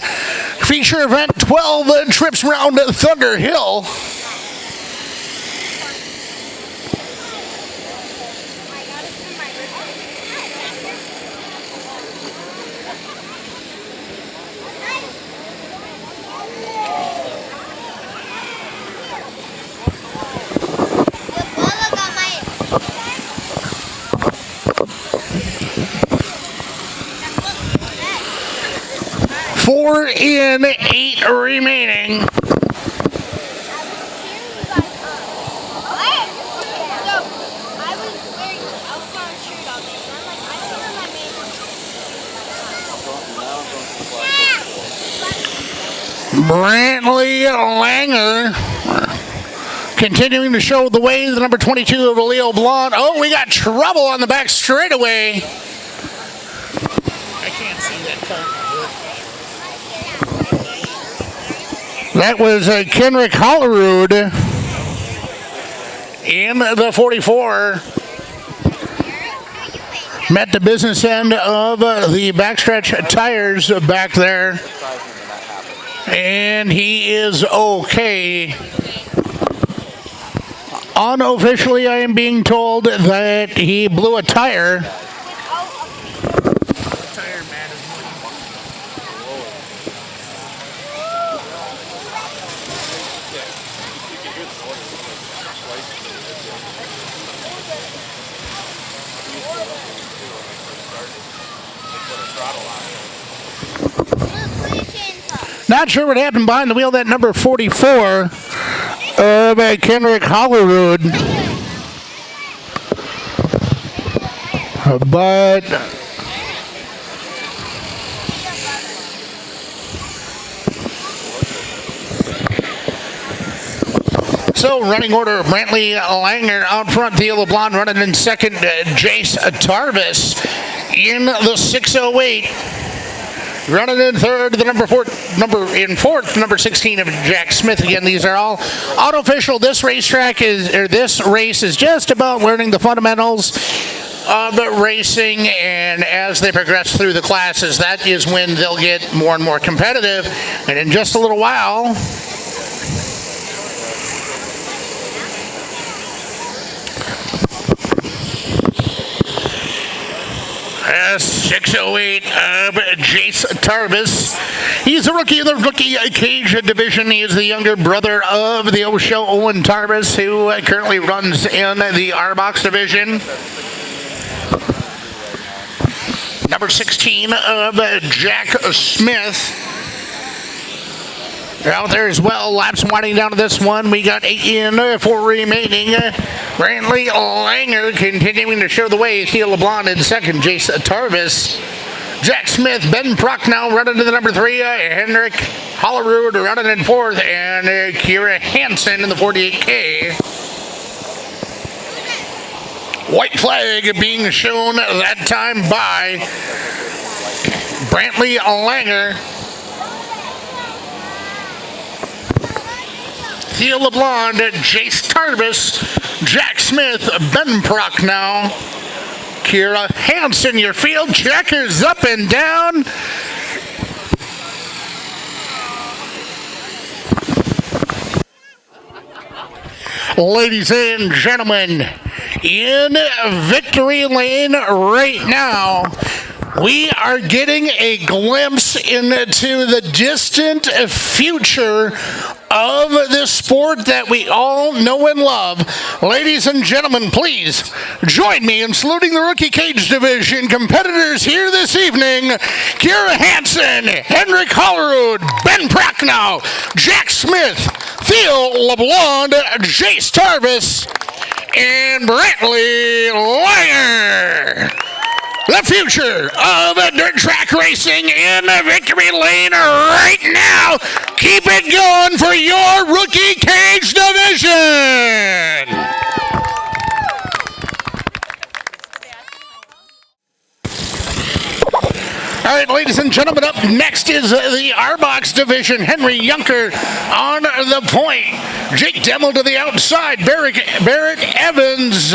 feature event. 12 trips around Thunder Hill. Four in, 8 remaining. Brantley Langer continuing to show the way, the number 22 of Leo Blonde. Oh, we got trouble on the back straightaway. I can't see that car. That was Kenrick Hollerud in the 44. Met the business end of the backstretch tires back there. And he is okay. Unofficially, I am being told that he blew a tire. Not sure what happened behind the wheel. That number 44 of Kendrick Hollerud. But so running order, Brantley Langer out front, Theo LeBlanc running in second, Jace Tarvis in the 608. Running in third, the number fourth, number 16 of Jack Smith. Again, these are all unofficial. This race is just about learning the fundamentals of racing, and as they progress through the classes, that is when they'll get more and more competitive. And in just a little while, 608 of Jace Tarvis. He's a rookie in the rookie cage division. He is the younger brother of the Osho Owen Tarvis, who currently runs in the R-Box division. Number 16 of Jack Smith. They're out there as well. Laps winding down to this one. We got 8 in for remaining. Brantley Langer continuing to show the way. Theo LeBlanc in second. Jace Tarvis. Jack Smith. Ben Prochnow running to the number 3. Henrik Hollerud running in fourth. And Kira Hansen in the 48K. White flag being shown that time by Brantley Langer. Theo LeBlanc, Jace Tarvis, Jack Smith, Ben Prochnow, Kira Hansen. Your field checkers up and down. Ladies and gentlemen, in victory lane right now, we are getting a glimpse into the distant future of this sport that we all know and love. Ladies and gentlemen, please join me in saluting the Rookie Cage Division competitors here this evening. Kira Hansen, Henrik Hollerud, Ben Prochnow, Jack Smith, Theo LeBlanc, Jace Tarvis, and Brantley Langer. The future of dirt track racing in the victory lane right now. Keep it going for your Rookie Cage division. All right, ladies and gentlemen, up next is the R-Box division. Henry Junker on the point. Jake Demmel to the outside. Barrett Evans.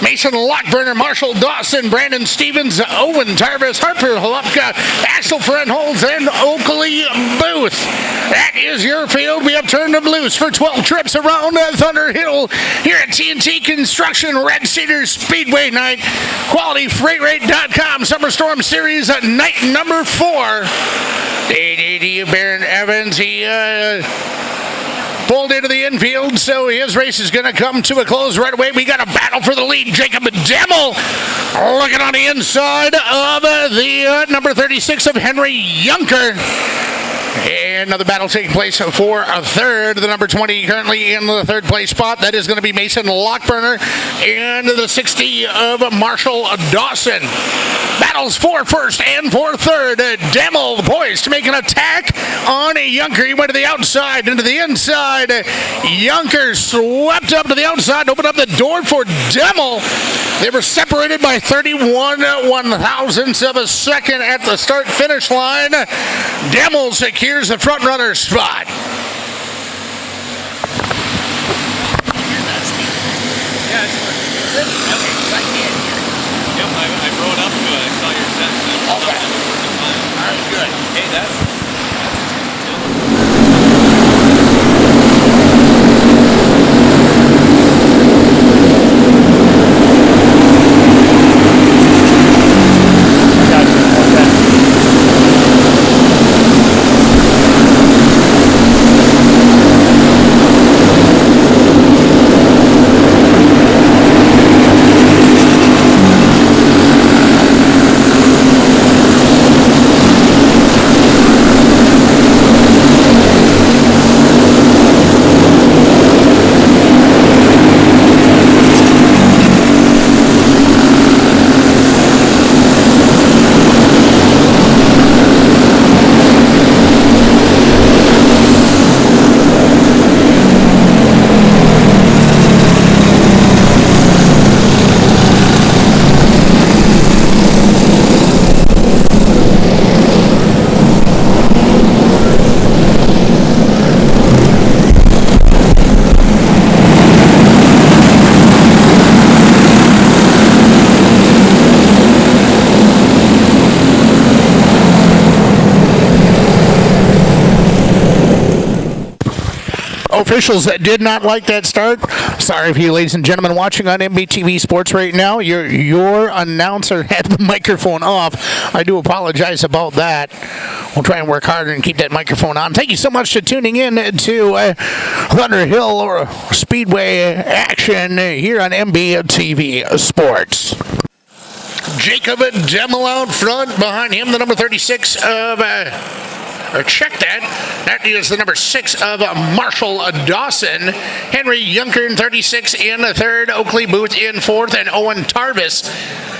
Mason Lockburner, Marshall Dawson, Brandon Stevens, Owen Tarvis, Harper Halupka, Axel Frenholz, and Oakley Booth. That is your field. We have turned them loose for 12 trips around Thunder Hill here at TNT Construction Red Cedar Speedway night. QualityFreightRate.com Summer Storm Series night number 4. Baron Evans, he pulled into the infield, so his race is going to come to a close right away. We got a battle for the lead. Jacob Demmel looking on the inside of the number 36 of Henry Junker. And another battle taking place for a third. The number 20 currently in the third place spot. That is going to be Mason Lockburner. And the 60 of Marshall Dawson. Battles for first and for third. Demmel poised to make an attack on Junker. He went to the outside, into the inside. Junker swept up to the outside, opened up the door for Demmel. They were separated by 31 one-thousandths of a second at the start-finish line. Demmel secures the front-runner spot. I rode up to it. I saw your set. Okay. All right, good. Hey, that's officials that did not like that start. Sorry for you, ladies and gentlemen, watching on MBTV Sports right now. Your announcer had the microphone off. I do apologize about that. We'll try and work harder and keep that microphone on. Thank you so much for tuning in to Thunder Hill Speedway action here on MBTV Sports. Jacob Demel out front. Behind him, the number 36 of... check that. That is the number 6 of Marshall Dawson. Henry Junker in 36 in the third. Oakley Booth in fourth. And Owen Tarvis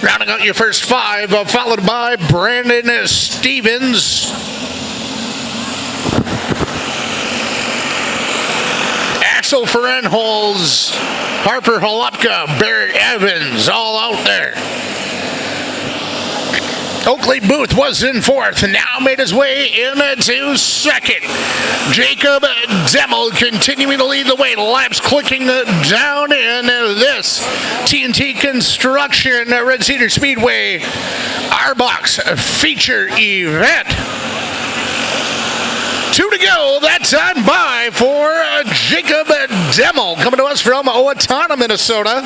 rounding out your first 5, followed by Brandon Stevens. Axel Ferenholz, Harper Holupka, Barrett Evans, all out there. Oakley Booth was in fourth, now made his way into second. Jacob Demel continuing to lead the way. Laps clicking down in this TNT Construction Red Cedar Speedway Sportsman Feature event. 2 to go, that time by for Jacob Demel, coming to us from Owatonna, Minnesota.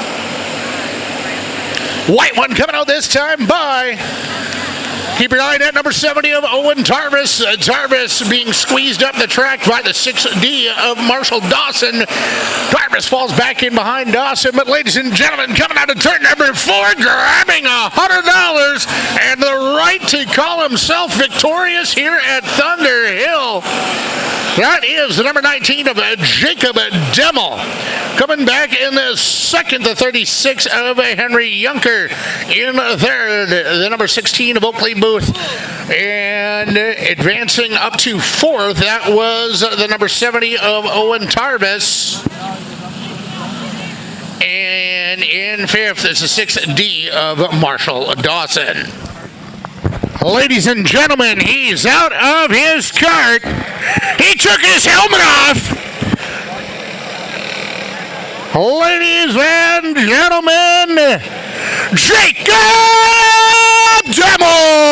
White one coming out this time by... Keep your eye on that number 70 of Owen Tarvis. Tarvis being squeezed up the track by the 6D of Marshall Dawson. Tarvis falls back in behind Dawson. But ladies and gentlemen, coming out of turn number 4, grabbing $100 and the right to call himself victorious here at Thunder Hill. That is the number 19 of Jacob Demel. Coming back in the second, the 36 of Henry Junker. In third, the number 16 of Oakley Booth. And advancing up to fourth, that was the number 70 of Owen Tarvis. And in fifth is the 6D of Marshall Dawson. Ladies and gentlemen, he's out of his cart. He took his helmet off. Ladies and gentlemen, Jacob Demel!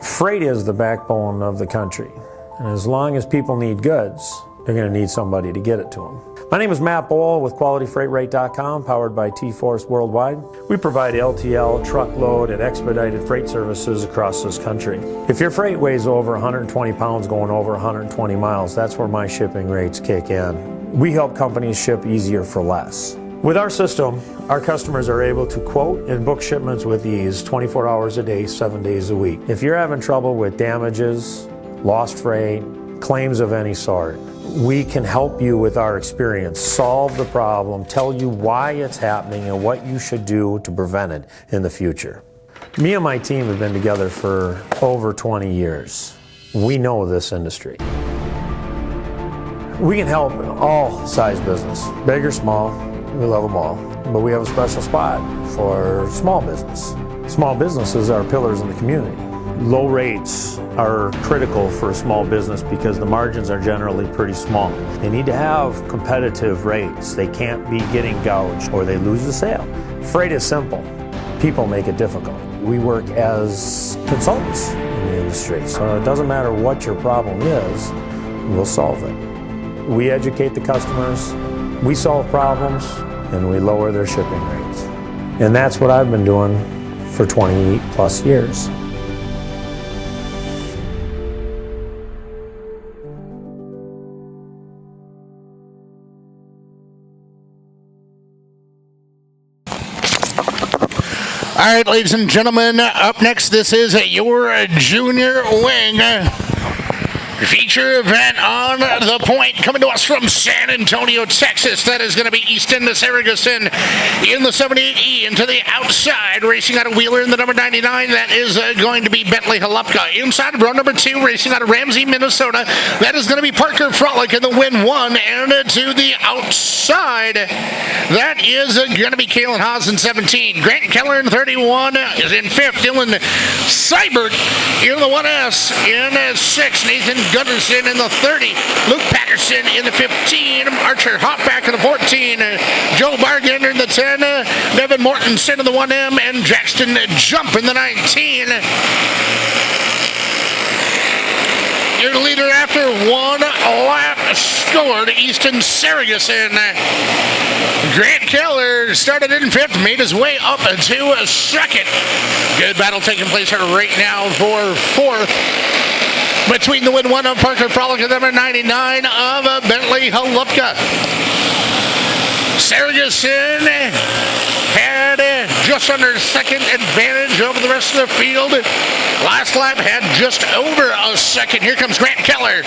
Freight is the backbone of the country, and as long as people need goods, they're going to need somebody to get it to them. My name is Matt Bohl with QualityFreightRate.com, powered by T-Force Worldwide. We provide LTL, truckload, and expedited freight services across this country. If your freight weighs over 120 pounds going over 120 miles, that's where my shipping rates kick in. We help companies ship easier for less. With our system, our customers are able to quote and book shipments with ease 24 hours a day, 7 days a week. If you're having trouble with damages, lost freight, claims of any sort, we can help you with our experience, solve the problem, tell you why it's happening and what you should do to prevent it in the future. Me and my team have been together for over 20 years. We know this industry. We can help all size business, big or small. We love them all, but we have a special spot for small business. Small businesses are pillars in the community. Low rates are critical for a small business because the margins are generally pretty small. They need to have competitive rates. They can't be getting gouged or they lose the sale. Freight is simple. People make it difficult. We work as consultants in the industry, so it doesn't matter what your problem is, we'll solve it. We educate the customers, we solve problems, and we lower their shipping rates. And that's what I've been doing for 20 plus years. All right, ladies and gentlemen, up next, this is your junior wing. Feature event on the point coming to us from San Antonio, Texas. That is going to be Easton Sargason in the 78E into the outside, racing out of Wheeler in the number 99. That is going to be Brantley Langer. Inside of row number 2, racing out of Ramsey, Minnesota. That is going to be Parker Frolic in the win 1. And to the outside, that is going to be Kalen Haas in 17. Grant Keller in 31 is in 5th. Dylan Seibert in the 1S in 6th. Nathan Gunderson in the 30. Luke Patterson in the 15. Archer Hopback in the 14. Joe Bargain in the 10. Devin Mortensen in the 1M. And Jackson Jump in the 19. Your leader after 1 lap scored, Easton Sargason. Grant Keller started in 5th, made his way up to 2nd. Good battle taking place here right now for 4th. Between the win 1 of Parker Frolic and number 99 of Brantley Langer. Sargason had just under second advantage over the rest of the field. Last lap had just over a second. Here comes Grant Keller.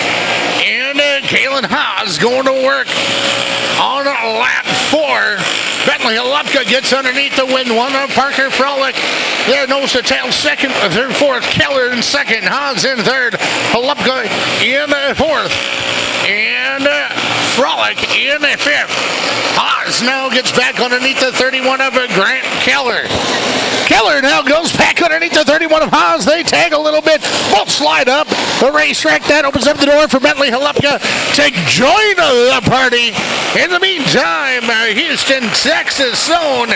And Kalen Haas going to work on lap 4. Brantley Langer gets underneath the win 1 of Parker Frolic. There, nose to tail second, third, 4th. Keller in 2nd. Haas in 3rd. Langer in 4th. And Frolic in 5th. Haas now gets back underneath the 31 of Grant Keller. Keller now goes back underneath the 31 of Haas. They tag a little bit. Both slide up the racetrack. That opens up the door for Brantley Langer to join the party. In the meantime, Houston, Texas zone.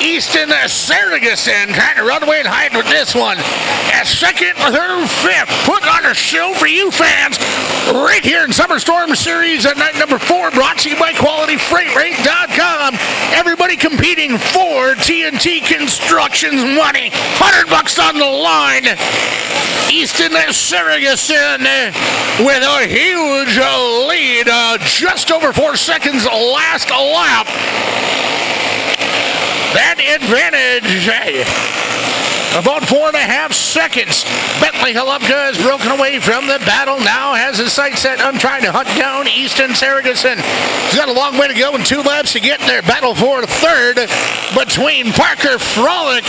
Easton Sargason trying to run away and hide with this one. At 2nd, 3rd, 5th. Put on a show for you fans right here in Summer Storm Series at night number 4, brought to you by QualityFreightRate.com. Everybody competing for TNT Construction's money. $100 on the line. Easton Sargason with a huge lead. Just over 4 seconds last lap. That advantage, about 4.5 seconds. Brantley Langer has broken away from the battle. Now has his sights set on trying to hunt down Easton Sargason. He's got a long way to go and 2 laps to get there. Battle for 3rd between Parker Frolic,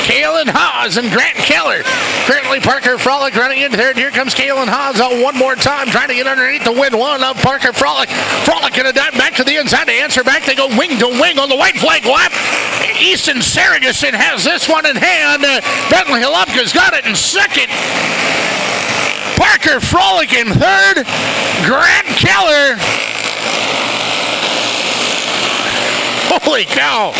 Kalen Haas, and Grant Keller. Currently Parker Frolic running in 3rd. Here comes Kalen Haas one more time, trying to get underneath the win 1 of Parker Frolic. Frolic gonna dive back to the inside to answer back. They go wing to wing on the white flag lap. Easton Sargason has this one in hand. Brantley Langer's got it in 2nd. Parker Frolic in 3rd. Grant Keller. Holy cow.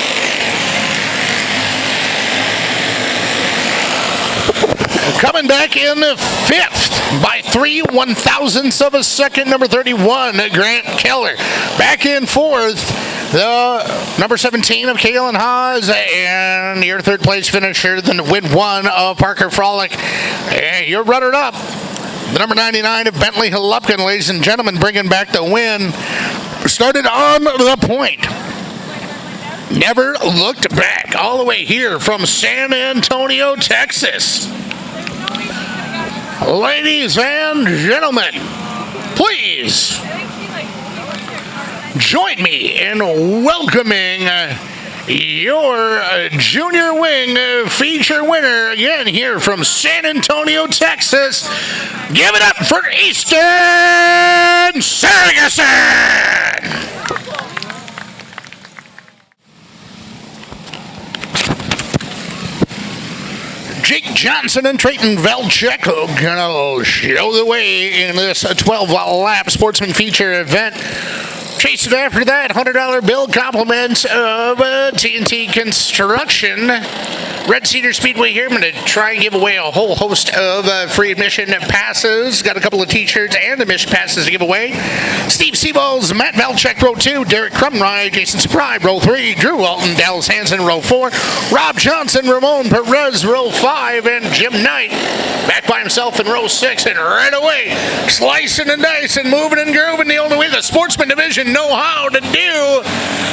Coming back in 5th by 3 1/1000ths of a second, number 31, Grant Keller. Back in 4th, the number 17 of Kalen Haas, and your 3rd place finisher, the win 1 of Parker Frolic. And your runner-up, the number 99 of Brantley Langer, ladies and gentlemen, bringing back the win. Started on the point. Never looked back. All the way here from San Antonio, Texas. Ladies and gentlemen, please join me in welcoming your junior wing feature winner again here from San Antonio, Texas. Give it up for Easton Sargason! Jake Johnson and Trayton Velchek gonna show the way in this 12-lap Sportsman Feature event. Chasing after that $100 bill, compliments of TNT Construction. Red Cedar Speedway here. I'm going to try and give away a whole host of free admission passes. Got a couple of t-shirts and admission passes to give away. Steve Seaballs, Matt Velchek, row 2. Derek Crumrye, Jason Surprise, row 3. Drew Walton, Dallas Hansen, row 4. Rob Johnson, Ramon Perez, row 5. And Jim Knight back by himself in row 6. And right away, slicing and dicing, moving and grooving the only way the Sportsman Division know how to do.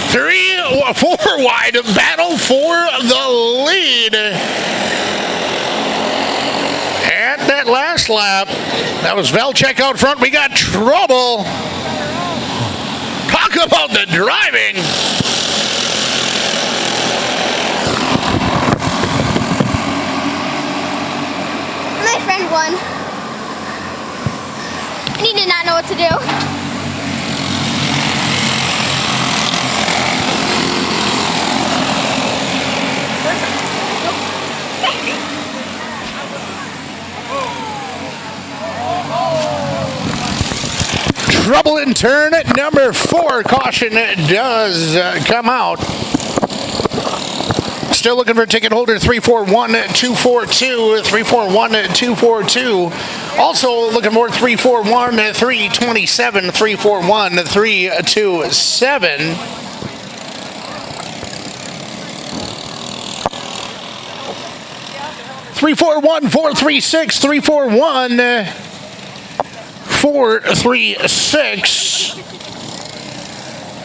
3 or 4 wide battle for the lead. At that that last lap. That was Velchek out front. We got trouble. Talk about the driving. My friend won. And he did not know what to do. Trouble in turn at number 4. Caution does come out. Still looking for ticket holder 341242. 341242. Also looking for 341327. 341327. Three, 436, 341 436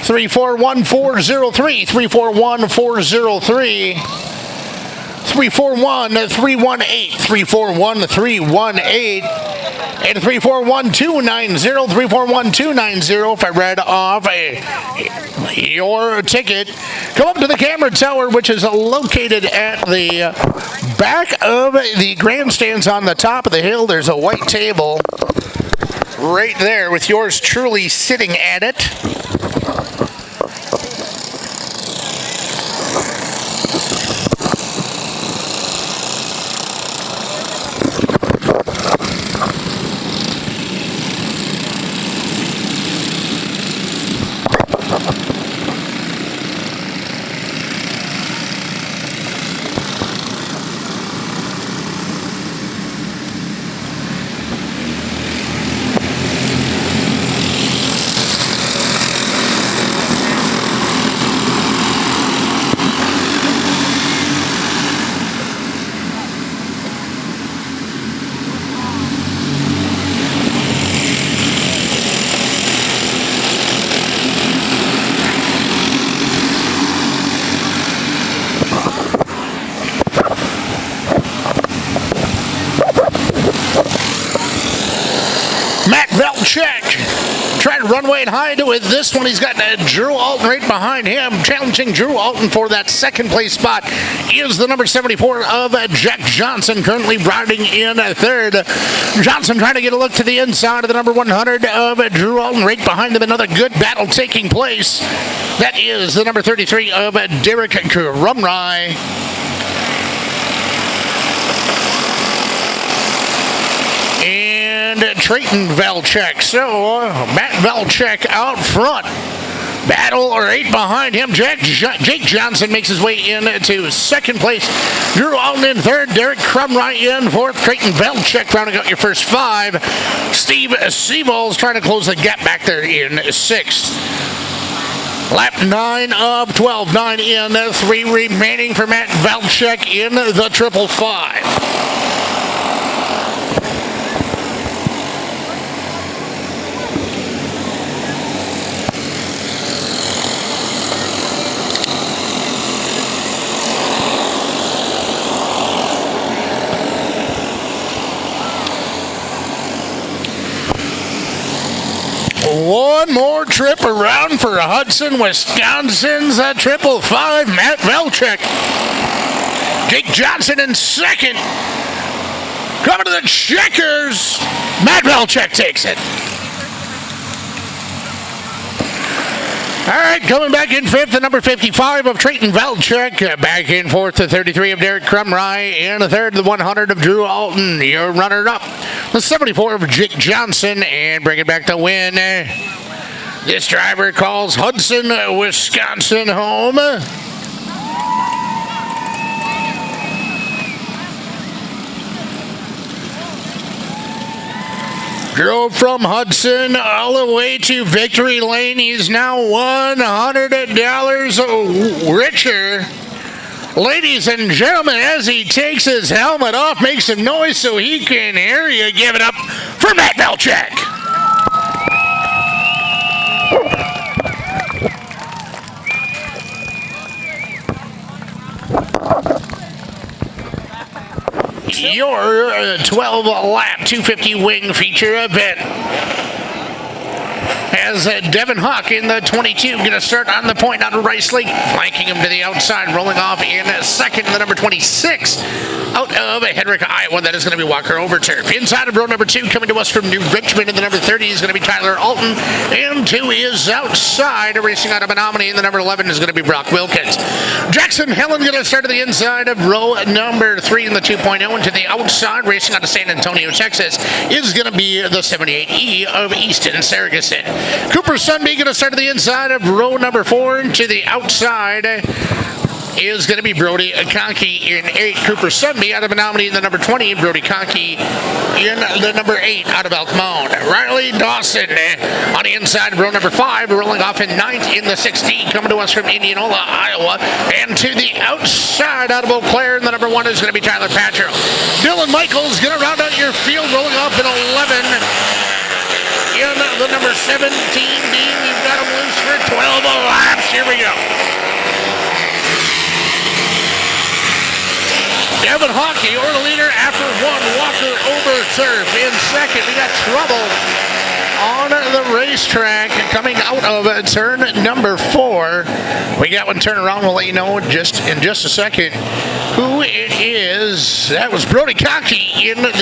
341403 341403 341318 341318 and 341290 341290. If I read off your ticket, come up to the camera tower, which is located at the back of the grandstands on the top of the hill. There's a white table right there with yours truly sitting at it. Velchek trying to run way and hide with this one. He's got Drew Alton right behind him. Challenging Drew Alton for that second place spot is the number 74 of Jack Johnson, currently riding in third. Johnson trying to get a look to the inside of the number 100 of Drew Alton. Right behind him, another good battle taking place. That is the number 33 of Derek Krumrye. And Trayton Velchek. So Matt Velchek out front. Battle right behind him. Jake Johnson makes his way into second place. Drew Alton in third. Derek Krumrye in fourth. Trayton Velchek rounding out your first 5. Steve Seavol's trying to close the gap back there in sixth. Lap 9 of 12. 9 in. 3 remaining for Matt Velchek in the 555. One more trip around for Hudson, Wisconsin's 555. Matt Velchek. Jake Johnson in second. Coming to the checkers. Matt Velchek takes it. All right, coming back in fifth, the number 55 of Trayton Velchek. Back in fourth, the 33 of Derek Krumrye. And the third, the 100 of Drew Alton. Your runner-up, the 74 of Jake Johnson. And bringing back the win, this driver calls Hudson, Wisconsin home. Drove from Hudson all the way to Victory Lane. He's now $100 richer. Ladies and gentlemen, as he takes his helmet off, makes some noise so he can hear you. Give it up for Matt Velchek. your 12-lap 250 wing feature event. As Devin Hawk in the 22 going to start on the point out of Rice Lake, flanking him to the outside, rolling off in second, the number 26 out of Henrick, Iowa. That is going to be Walker Overturf. Inside of row number 2, coming to us from New Richmond in the number 30 is going to be Tyler Alton, and 2 is outside, racing out of Menomonie, and the number 11 is going to be Brock Wilkins. Jackson Helen going to start to the inside of row number 3 in the 2.0, and to the outside, racing out of San Antonio, Texas, is going to be the 78E of Easton Sargason. Cooper Sunby going to start to the inside of row number 4, and to the outside is going to be Brody Conkey in 8. Cooper Sunby out of Menomonie in the number 20. Brody Conkey in the number 8 out of Elk Mound. Riley Dawson on the inside of row number 5, rolling off in 9th in the 16, coming to us from Indianola, Iowa. And to the outside out of Eau Claire in the number 1 is going to be Tyler Patro. Dylan Michaels going to round out your field, rolling off in 11. In the number 17B, we've got him loose for 12 laps. Here we go. Devin Hockey, you're the leader after 1. Walker Overturf in second. We got trouble on the racetrack coming out of turn number 4. We got one turn around. We'll let you know in just a second who it is. That was Brody Conkey in the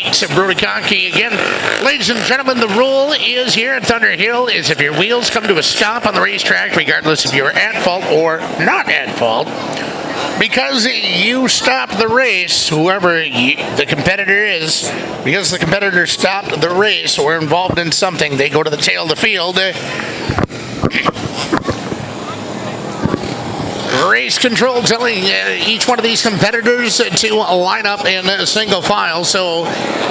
8. So Brody Conkey again. Ladies and gentlemen, the rule is here at Thunder Hill is if your wheels come to a stop on the racetrack, regardless if you're at fault or not at fault, because you stop the race, whoever the competitor is, because the competitor stopped the race or involved in something, they go to the tail of the field. Race control telling each one of these competitors to line up in a single file. So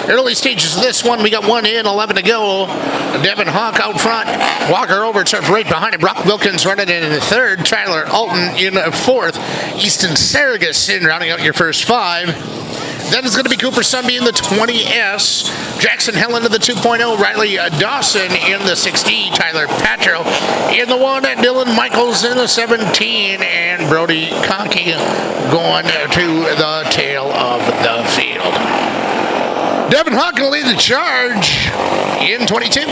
early stages of this one, we got 1 in, 11 to go. Devin Hawk out front. Walker Overturf right behind him. Brock Wilkins running in the 3rd. Tyler Alton in 4th. Easton Sargason rounding out your first 5. Then it's going to be Cooper Sunby in the 20S. Jackson Helen in the 2.0. Riley Dawson in the 6D. Tyler Patro in the 1. Dylan Michaels in the 17. And Brody Conkey going to the tail of the field. Devin Hawk will lead the charge in 22.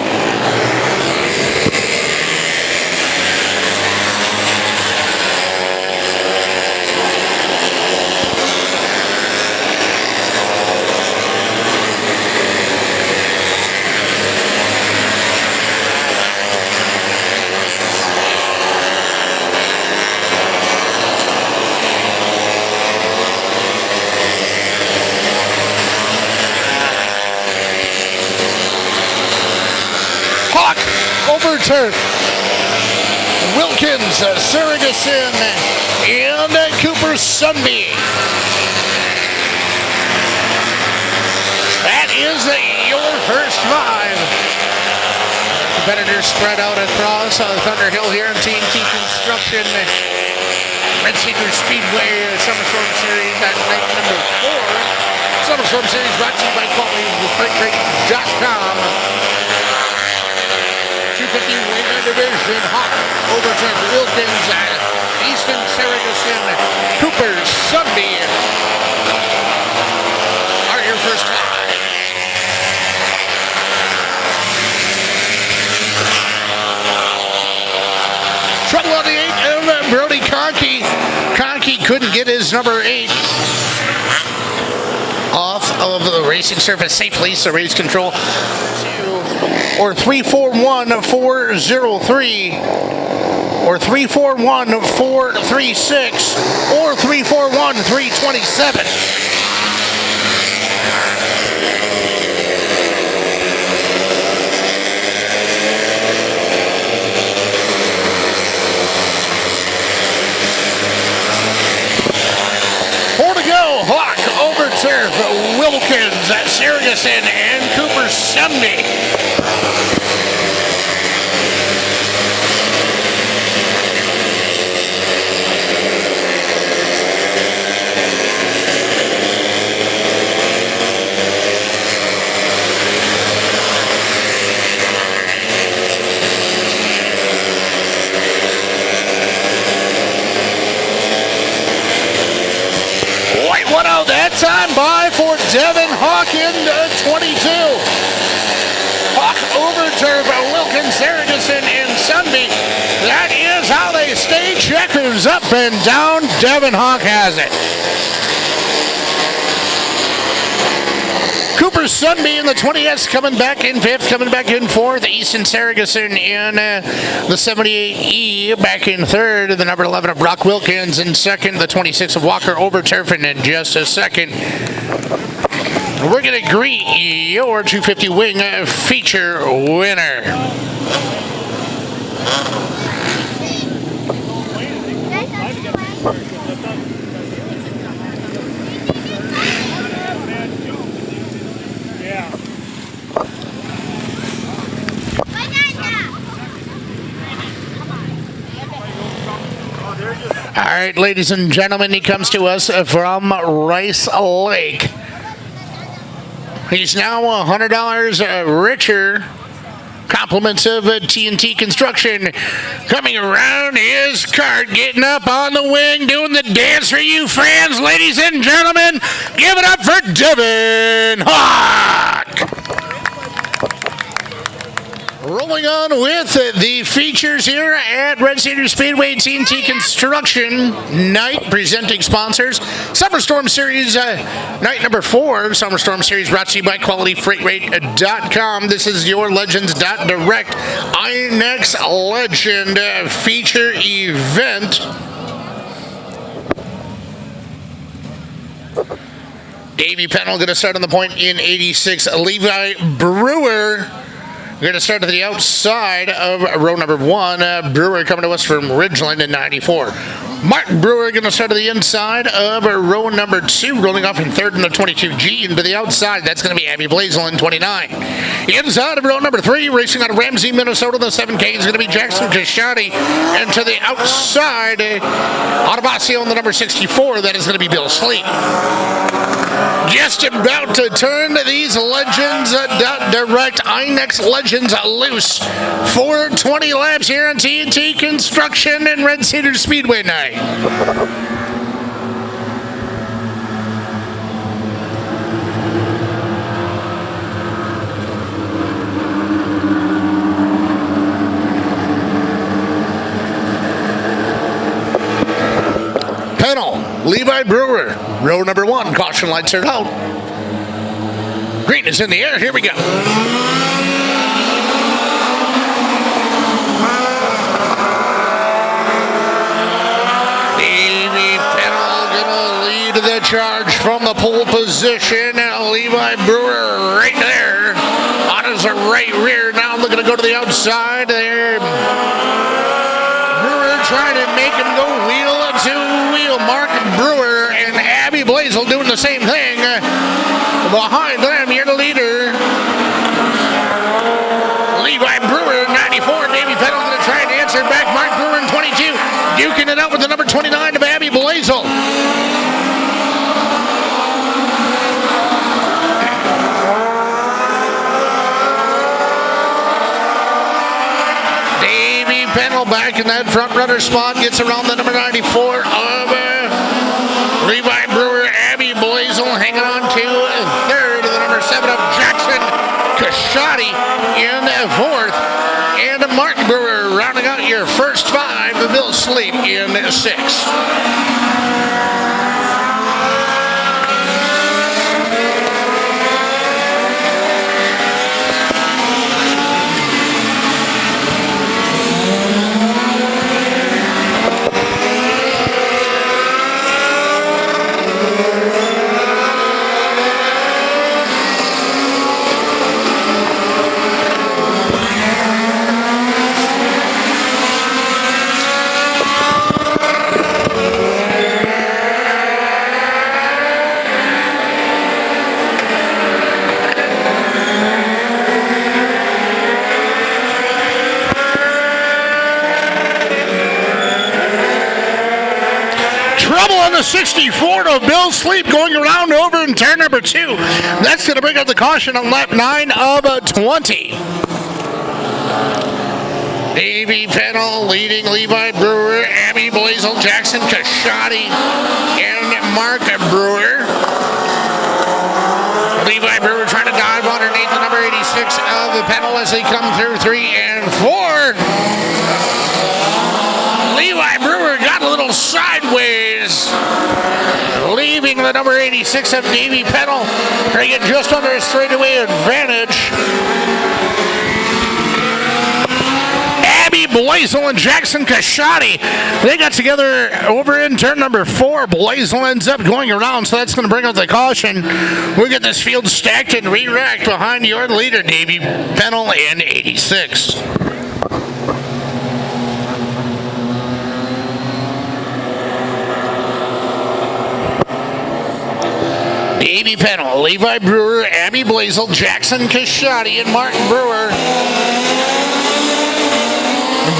Overturf, Wilkins, Sargason, and Cooper Sunby. That is your first 5. Competitors spread out across Thunder Hill here in TNT Construction. Red Cedar Speedway Summer Storm Series at night number 4. Summer Storm Series brought to you by QualityFreightRate.com. 250 Wing Division, Hawk, Overturf, Wilkins, Easton Sargason, Cooper Sunby are your first 5. Trouble on the 8 of Brody Conkey. Conkey couldn't get his number 8 off of the racing surface safely, so race control or 341-403 or 341-436 or 341-327. Hawk, Overturf, Wilkins, Sargason, and Cooper Sunby. That time by 4 for Devin Hawk in 22. Hawk over turf, Wilkins, Sargason, and Sunby. That is how they stay checkers up and down. Devin Hawk has it. Cooper Sunby in the 20S coming back in 5th, coming back in 4th. Easton Sargason in the 78E back in 3rd. The number 11 of Brock Wilkins in 2nd. The 26 of Walker Overturf in just a second. We're going to greet your 250 Wing Feature winner. All right, ladies and gentlemen, he comes to us from Rice Lake. He's now $100 richer. Compliments of TNT Construction. Coming around his cart, getting up on the wing, doing the dance for you fans, ladies and gentlemen. Give it up for Devin Hawk. Rolling on with the features here at Red Cedar Speedway, TNT Construction night. Presenting sponsors, Summer Storm Series, night number 4. Summer Storm Series brought to you by QualityFreightRate.com. This is your Legends.Direct INEX Legend feature event. Davey Pennell going to start on the point in 86. Levi Brewer we're going to start to the outside of row number 1. Brewer coming to us from Ridgeland in 94. Martin Brewer going to start to the inside of row number 2, rolling off in 3rd in the 22G. And to the outside, that's going to be Abby Blazel in 29. Inside of row number 3, racing out of Ramsey, Minnesota, the 7K is going to be Jackson Kashani. And to the outside, Autobasio in the number 64, that is going to be Bill Sleep. Just about to turn these Legends.Direct INEX Legends loose for 20 laps here on TNT Construction and Red Cedar Speedway night. Pennell, Levi Brewer, row number 1, caution lights are out. Green is in the air, here we go. Davey Pennell gonna lead the charge from the pole position. Levi Brewer right there on his right rear. Now looking to go to the outside there. Brewer trying to make him go wheel to wheel. Mark Brewer and Abby Blazel doing the same thing. Behind them, you're the leader. Levi Brewer, 94. Davey Pennell going to try and answer back. Mark Brewer in 22. Duking it out with the number 29 of Abby Blazel. Davey Pennell back in that front runner spot. Gets around the number 94 of Levi Brewer. Abby Blazel hanging on to 3rd. The number 7 of Jackson Kashani in 4th. And Martin Brewer rounding out your first 5. Bill Sleep in 6th. On the 64 to Bill Sleep going around over in turn number 2. That's going to bring up the caution on lap 9 of 20. Davey Pennell leading Levi Brewer, Abby Blazel, Jackson Kashani, and Mark Brewer. Levi Brewer trying to dive underneath the number 86 of the pedal as they come through 3 and 4. Levi Brewer got a little sideways, leaving the number 86 of Davey Pedal. They get just under a straightaway advantage. Abby Blazel and Jackson Kashotti, they got together over in turn number 4. Blazel ends up going around, so that's going to bring out the caution. We'll get this field stacked and re-racked behind your leader, Davey Pedal in 86. Davey Pedal, Levi Brewer, Abby Blazel, Jackson Kashotti, and Martin Brewer.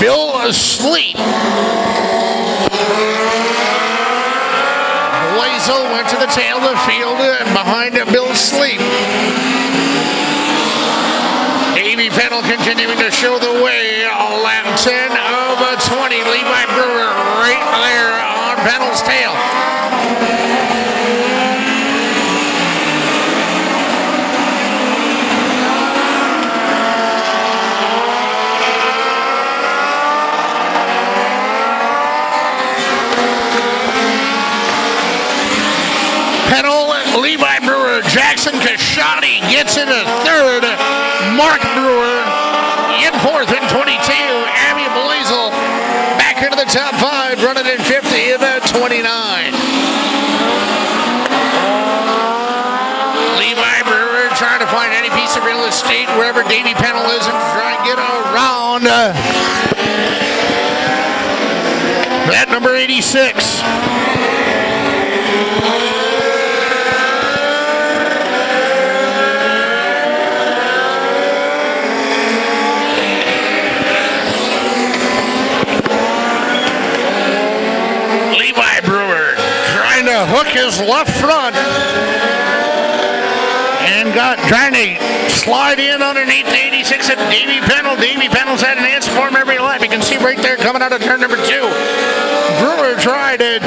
Bill Sleep. Blazel went to the tail of the field behind Bill Sleep. Davey Pedal continuing to show the way. Lap 10 of 20. Levi Brewer right there on Pedal's tail. Pedal, Levi Brewer, Jackson Kashotti gets into third. Mark Brewer in fourth in 22. Abby Blazel back into the top 5, running in 50 in 29. Levi Brewer trying to find any piece of real estate wherever Davey Pedal is and try and get around that number 86. Hook his left front and trying to slide in underneath the 86 of Davey Pedal. Davey Pedal's had an answer for him every lap. You can see right there coming out of turn number 2. Brewer tried to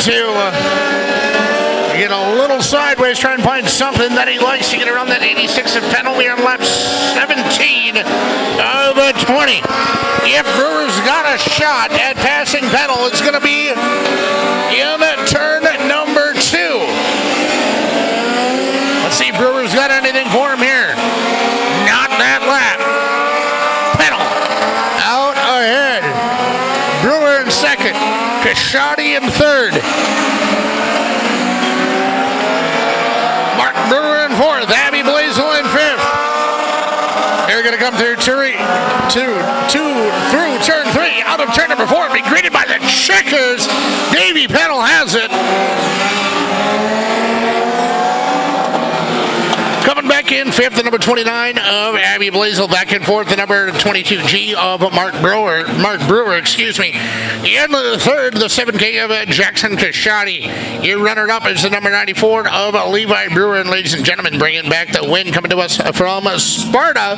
get a little sideways, try and find something that he likes to get around that 86 of Pedal. We are on lap 17 of 20. If Brewer's got a shot at passing Pedal, it's going to be in turn number 2. Let's see if Brewer's got anything for him here. Not that lap. Pedal out ahead. Brewer in second. Kashotti in third. Mark Brewer in fourth. Abby Blazel in fifth. They're going to come through through turn 3, out of turn number 4, be greeted by the checkers. Davey Pedal has it. Coming back in fifth, the number 29 of Abby Blazel. Back in fourth, the number 22G of Mark Brewer. In the third, the 7K of Jackson Kashotti. Your runner-up is the number 94 of Levi Brewer. And ladies and gentlemen, bringing back the win coming to us from Sparta.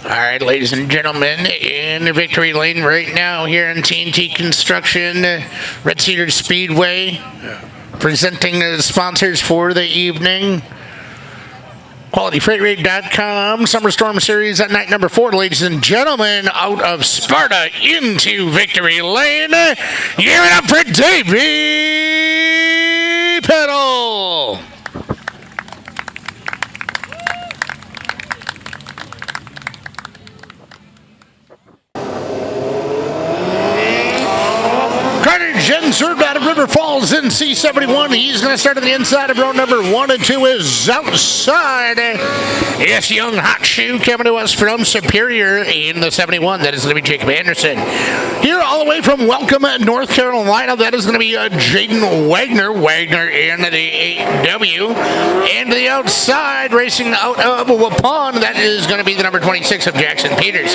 All right, ladies and gentlemen, in the victory lane right now here in TNT Construction, Red Cedar Speedway, presenting the sponsors for the evening. QualityFreightRate.com, Summer Storm Series at night number 4, ladies and gentlemen, out of Sparta into victory lane. Give it up for Davey Pedal. Served out of River Falls in C71. He's going to start on the inside of row number 1 and 2 is outside. Yes, young hot shoe coming to us from Superior in the 71. That is going to be Jacob Anderson. Here all the way from Welcome, North Carolina, that is going to be Jaden Wagner. Wagner in the 8W. And to the outside, racing out of Waupun, that is going to be the number 26 of Jackson Peters.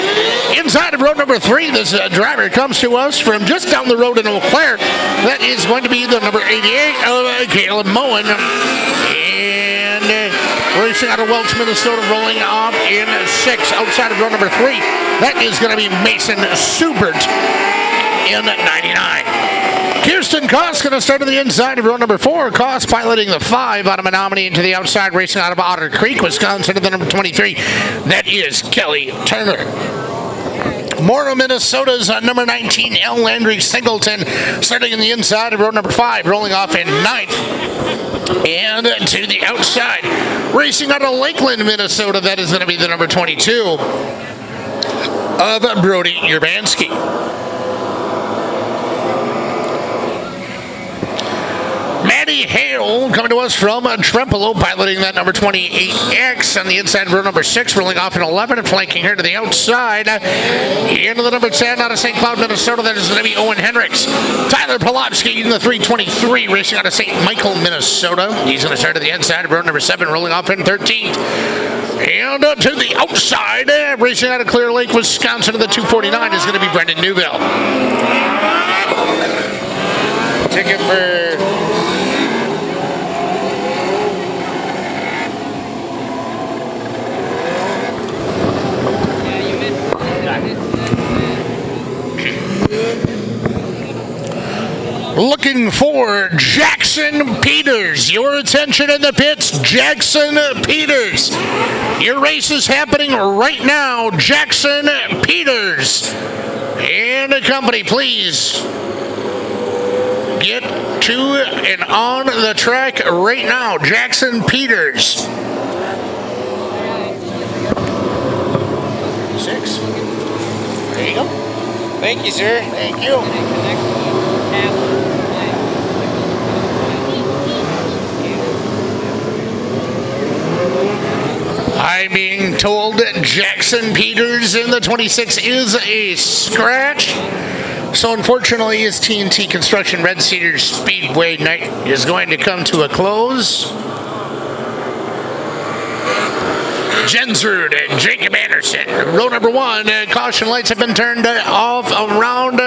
Inside of row number 3, this driver comes to us from just down the road in Eau Claire. That is going to be the number number 88 of Caleb Moen. And racing out of Welch, Minnesota, rolling off in 6 outside of row number 3. That is going to be Mason Subert in 99. Kirsten Koss going to start on the inside of row number 4. Koss piloting the 5 out of Menomonie into the outside, racing out of Otter Creek, Wisconsin, to the number 23. That is Kelly Turner. Moro, Minnesota's number 19, L. Landry Singleton, starting in the inside of row number 5, rolling off in 9th. And to the outside, racing out of Lakeland, Minnesota, that is going to be the number 22 of Brody Urbanski. Maddie Hale coming to us from Trempealeau, piloting that number 28X on the inside of row number 6, rolling off in 11 and flanking her to the outside. Into the number 10 out of St. Cloud, Minnesota, that is going to be Owen Hendricks. Tyler Polowski in the 323, racing out of St. Michael, Minnesota. He's going to start at the inside of row number 7, rolling off in 13th. And to the outside, racing out of Clear Lake, Wisconsin, to the 249 is going to be Brendan Newville. Ticket for... Looking for Jackson Peters. Your attention in the pits, Jackson Peters. Your race is happening right now, Jackson Peters. And the company, please get to and on the track right now, Jackson Peters. 6. There you go. Thank you, sir. Thank you. I'm being told that Jackson Peters in the 26 is a scratch. So unfortunately, his TNT Construction Red Cedar Speedway night is going to come to a close. Jensrud and Jacob Anderson. Row number 1, caution lights have been turned off around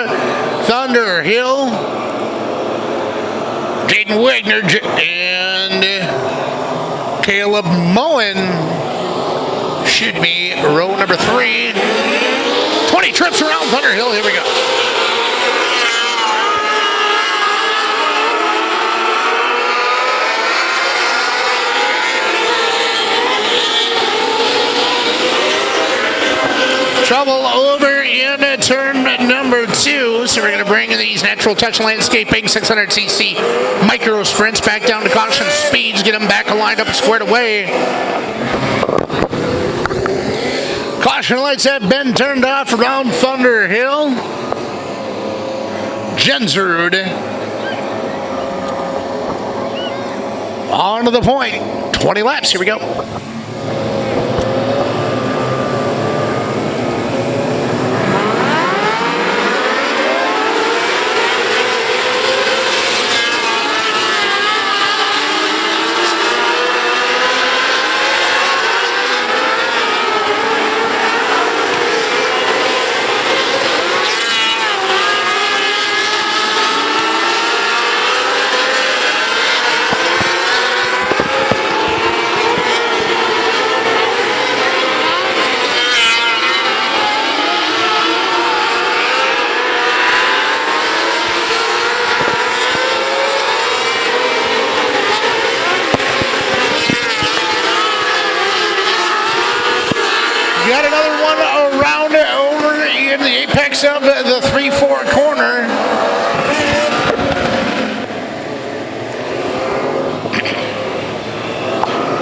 Thunder Hill. Jaden Wagner and Caleb Moen should be row number 3. 20 trips around Thunder Hill. Here we go. Trouble over in turn number 2. So we're going to bring these Natural Touch Landscaping 600cc micro sprints back down to caution speeds. Get them back lined up and squared away. Caution lights have been turned off around Thunder Hill. Jensrud on to the point. 20 laps. Here we go. Got another one around over in the apex of the 3-4 corner.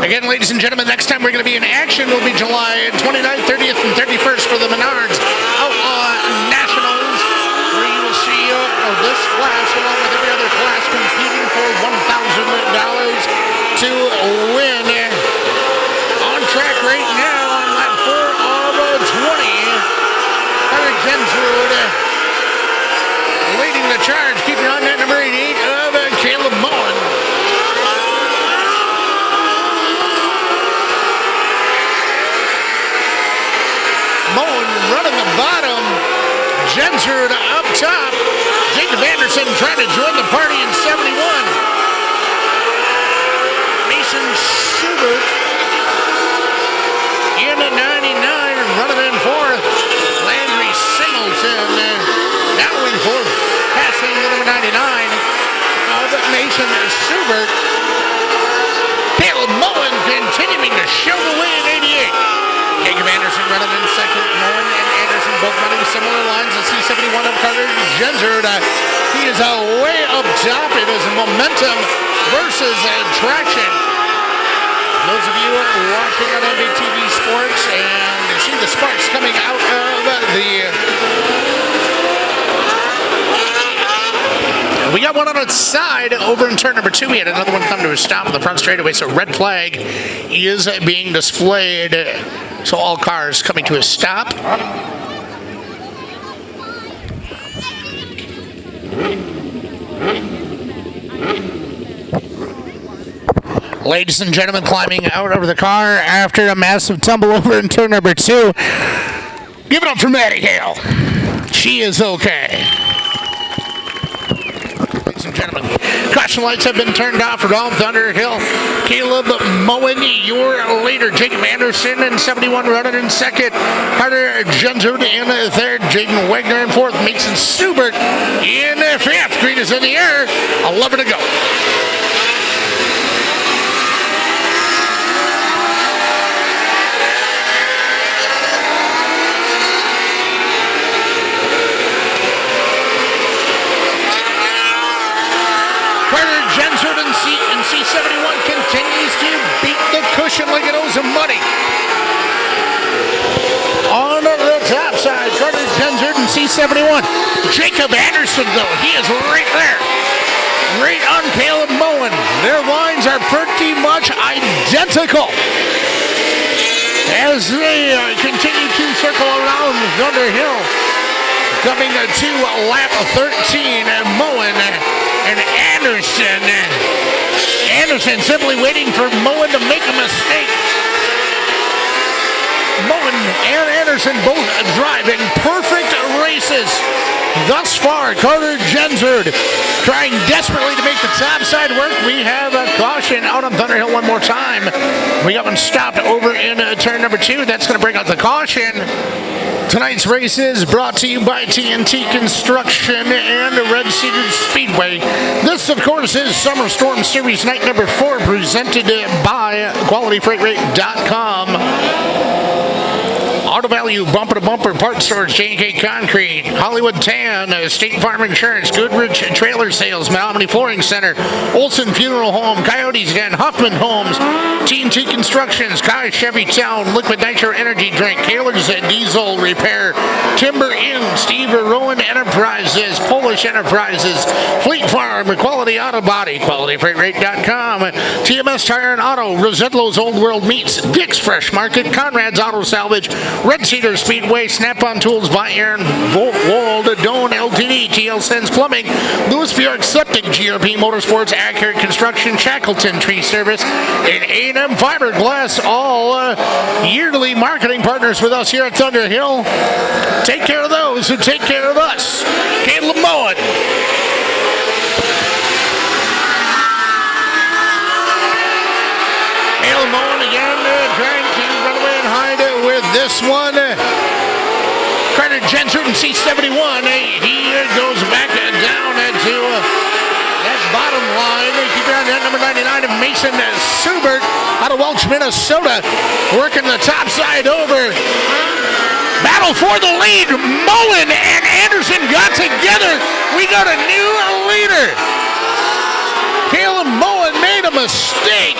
Again, ladies and gentlemen, next time we're going to be in action will be July 29th, 30th, and 31st for the Menards Outlaw Nationals, where you will see this class along with every other class competing for $1,000 to win. On track right now on lap 4 of 20. Eric Jensrud leading the charge, keeping on that number 88 of Caleb Moen. Moen running the bottom. Jensrud up top. Jacob Anderson trying to join the party in 71. Mason Schubert in 99, running in fourth. Landry Singleton now in fourth, passing the number 99 of Mason Schubert. Caleb Mullen continuing to show the way in 88. Jacob Anderson running in second. Mullen and Anderson both running similar lines. The C71 of Carter Gensard. He is way up top. It is momentum versus traction. Those of you watching on MBTV Sports and see the sparks coming out of we got one on its side over in turn number 2. We had another one come to a stop on the front straightaway, so red flag is being displayed. So all cars coming to a stop. Ladies and gentlemen, climbing out of the car after a massive tumble over in turn number 2. Give it up for Maddie Hale. She is okay. Ladies and gentlemen, caution lights have been turned off for all Thunder Hill. Caleb Moen, your leader. Jacob Anderson in 71 running in second. Carter Gensard in third. Jaden Wagner in fourth. Mason Schubert in fifth. Green is in the air. 11 to go. Gensard in C71 continues to beat the cushion like it owes him money. On the top side, Carter Gensard in C71. Jacob Anderson, though, he is right there. Right on Caleb Moen. Their lines are pretty much identical. As they continue to circle around Thunder Hill. Coming to lap 13, Moen and Anderson. Anderson simply waiting for Moen to make a mistake. Moen and Anderson both driving perfect races thus far. Carter Gensard trying desperately to make the top side work. We have a caution out on Thunder Hill one more time. We got one stopped over in turn number 2. That's going to bring out the caution. Tonight's race is brought to you by TNT Construction and Red Cedar Speedway. This, of course, is Summer Storm Series night number 4, presented by QualityFreightRate.com. Auto Value, Bumper to Bumper, Parts Stores, J&K Concrete, Hollywood Tan, State Farm Insurance, Goodrich Trailer Sales, Menomonie Flooring Center, Olson Funeral Home, Coyotes Den, Huffman Homes, TNT Constructions, Kai Chevy Town, Liquid Nitro Energy Drink, Kaler's Diesel Repair, Timber Inn, Steve Rowan Enterprises, Polish Enterprises, Fleet Farm, Quality Auto Body, QualityFreightRate.com, TMS Tire and Auto, Rosetlo's Old World Meats, Dick's Fresh Market, Conrad's Auto Salvage, Red Cedar Speedway, Snap-on Tools by Aaron Wold, Doan LTD, TL Sens Plumbing, Louis Bjork Septic, GRP Motorsports, Accurate Construction, Shackleton Tree Service, and A&M Fiberglass, all yearly marketing partners with us here at Thunder Hill. Take care of those who take care of us. Caleb Moen. Caleb Moen again trying to run away and hide with this one. Carter Gensard in C71. He goes back down to that bottom line. Keep your eye on that number 99 of Mason Schubert out of Welch, Minnesota. Working the top side over. Battle for the lead. Moen and Anderson got together. We got a new leader. Caleb Moen made a mistake.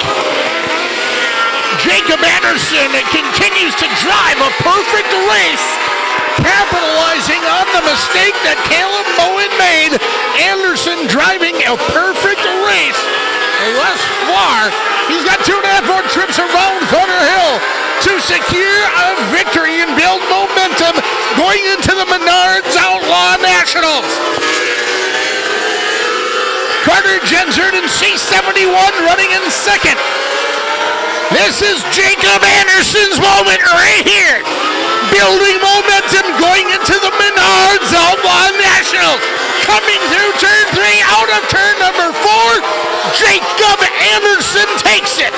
Jacob Anderson continues to drive a perfect race, capitalizing on the mistake that Caleb Moen made. Anderson driving a perfect race. Thus far, he's got 2.5 more trips around Thunder Hill to secure a victory and build momentum going into the Menards Outlaw Nationals. Carter Gensard in C71 running in second. This is Jacob Anderson's moment right here. building momentum going into the Menards Outlaw National. Coming through turn 3, out of turn number 4, Jacob Anderson takes it.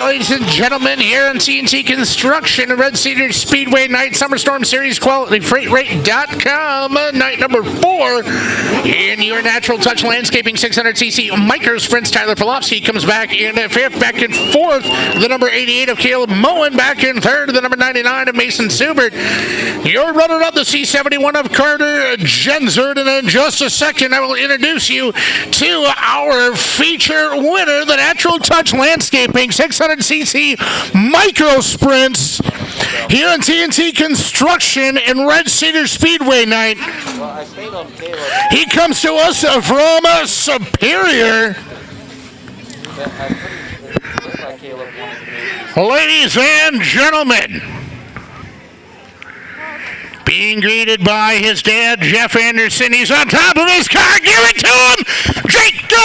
Ladies and gentlemen, here on TNT Construction, Red Cedar Speedway Night Summer Storm Series Quality FreightRate.com, night number 4 in your Natural Touch Landscaping 600cc Micro Sprints. Tyler Polofsky comes back in 5th, back in 4th, the number 88 of Caleb Moen, back in 3rd, the number 99 of Mason Subert. Your runner-up, the C71 of Carter Jensert, and in just a second, I will introduce you to our feature winner, the Natural Touch Landscaping 600cc Micro Sprints here on TNT Construction and Red Cedar Speedway Night. He comes to us from Superior. Ladies and gentlemen, being greeted by his dad, Jeff Anderson. He's on top of his car. Give it to him, Jacob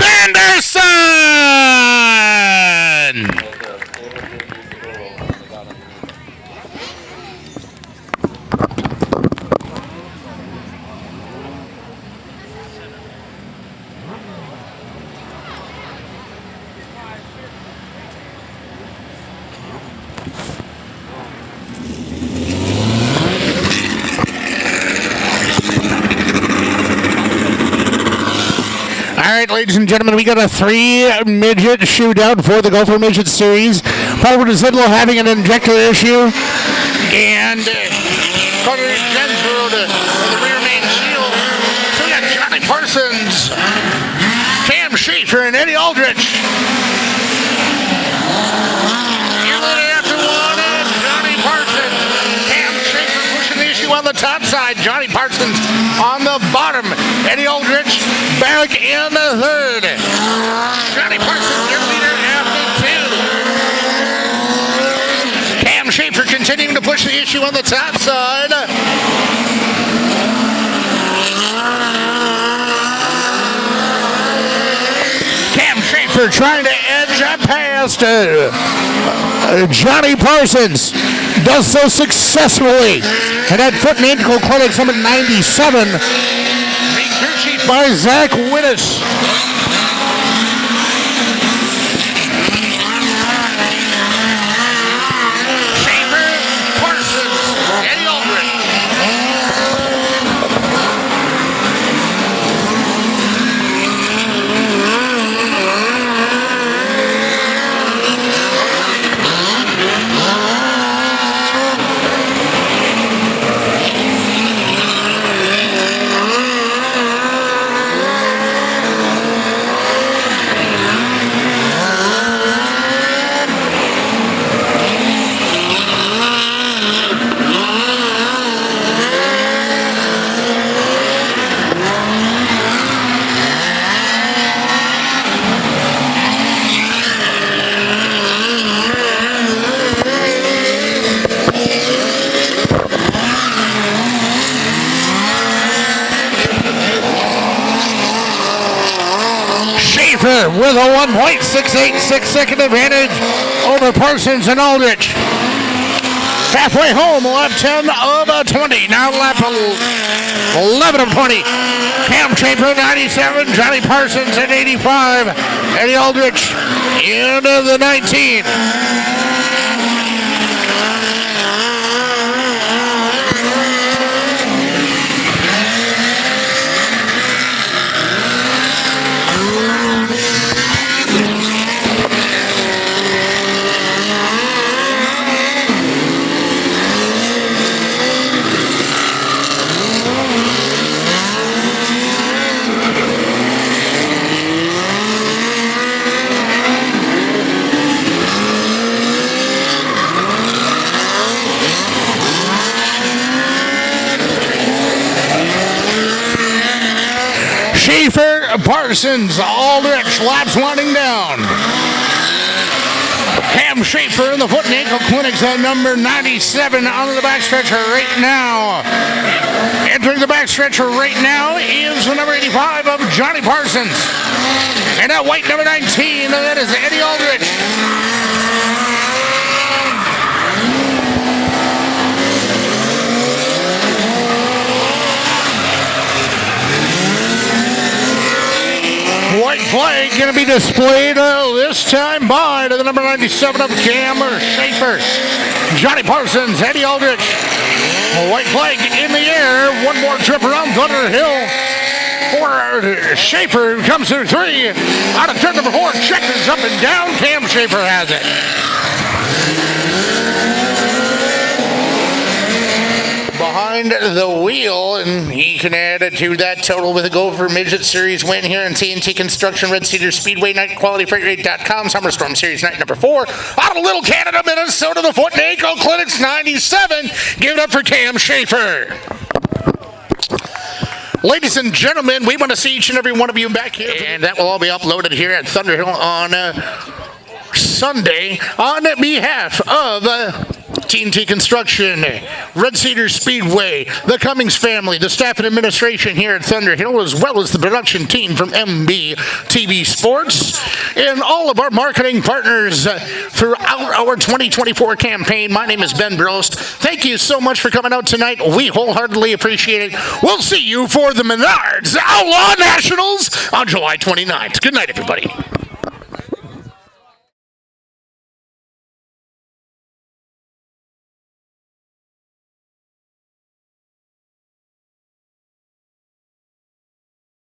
Anderson! All right, ladies and gentlemen, we got a 3-midget shootout for the Gopher Midget Series. Palmer Zidlow having an injector issue. And Carter Jensrud in the rear main seal. So we got Johnny Parsons, Cam Schaefer, and Eddie Aldrich. After one, Johnny Parsons. Cam Schaefer pushing the issue on the top side. Johnny Parsons on the bottom. Eddie Aldrich back in the 3rd. Johnny Parsons, your leader after 2. Cam Schaefer continuing to push the issue on the top side. Cam Schaefer trying to edge up past Johnny Parsons. Does so successfully. And at Foot and Ankle Clinics, number 97. Crew chief by Zach Winnis. Schaefer, Parsons, Eddie Aldrich. With a 1.686 second advantage over Parsons and Aldrich. Halfway home, lap 10 of 20. Now lap 11 of 20. Cam Schaefer, 97. Johnny Parsons at 85. Eddie Aldrich into the 19. Schaefer, Parsons, Aldrich, laps winding down. Cam Schaefer in the foot and ankle clinics at number 97 on the backstretch right now. Entering the backstretch right now is the number 85 of Johnny Parsons. And that white number 19, that is Eddie Aldrich. White flag going to be displayed this time by the number 97 of Cam Schaefer. Johnny Parsons, Eddie Aldrich. White flag in the air. One more trip around Thunder Hill for Schaefer, who comes through 3. Out of turn number 4, checkers up and down. Cam Schaefer has it. Behind the wheel, and he can add it to that total with a Gopher Midget Series win here in TNT Construction, Red Cedar Speedway, NightQualityFreightRate.com, Summer Storm Series night number 4. Out of Little Canada, Minnesota, the Foot and Ankle Clinics 97. Give it up for Cam Schaefer. Ladies and gentlemen, we want to see each and every one of you back here. And that will all be uploaded here at Thunder Hill on Sunday on behalf of TNT Construction, Red Cedar Speedway, the Cummings family, the staff and administration here at Thunder Hill, as well as the production team from MBTV Sports, and all of our marketing partners throughout our 2024 campaign. My name is Ben Brost. Thank you so much for coming out tonight. We wholeheartedly appreciate it. We'll see you for the Menards Outlaw Nationals on July 29th. Good night, everybody.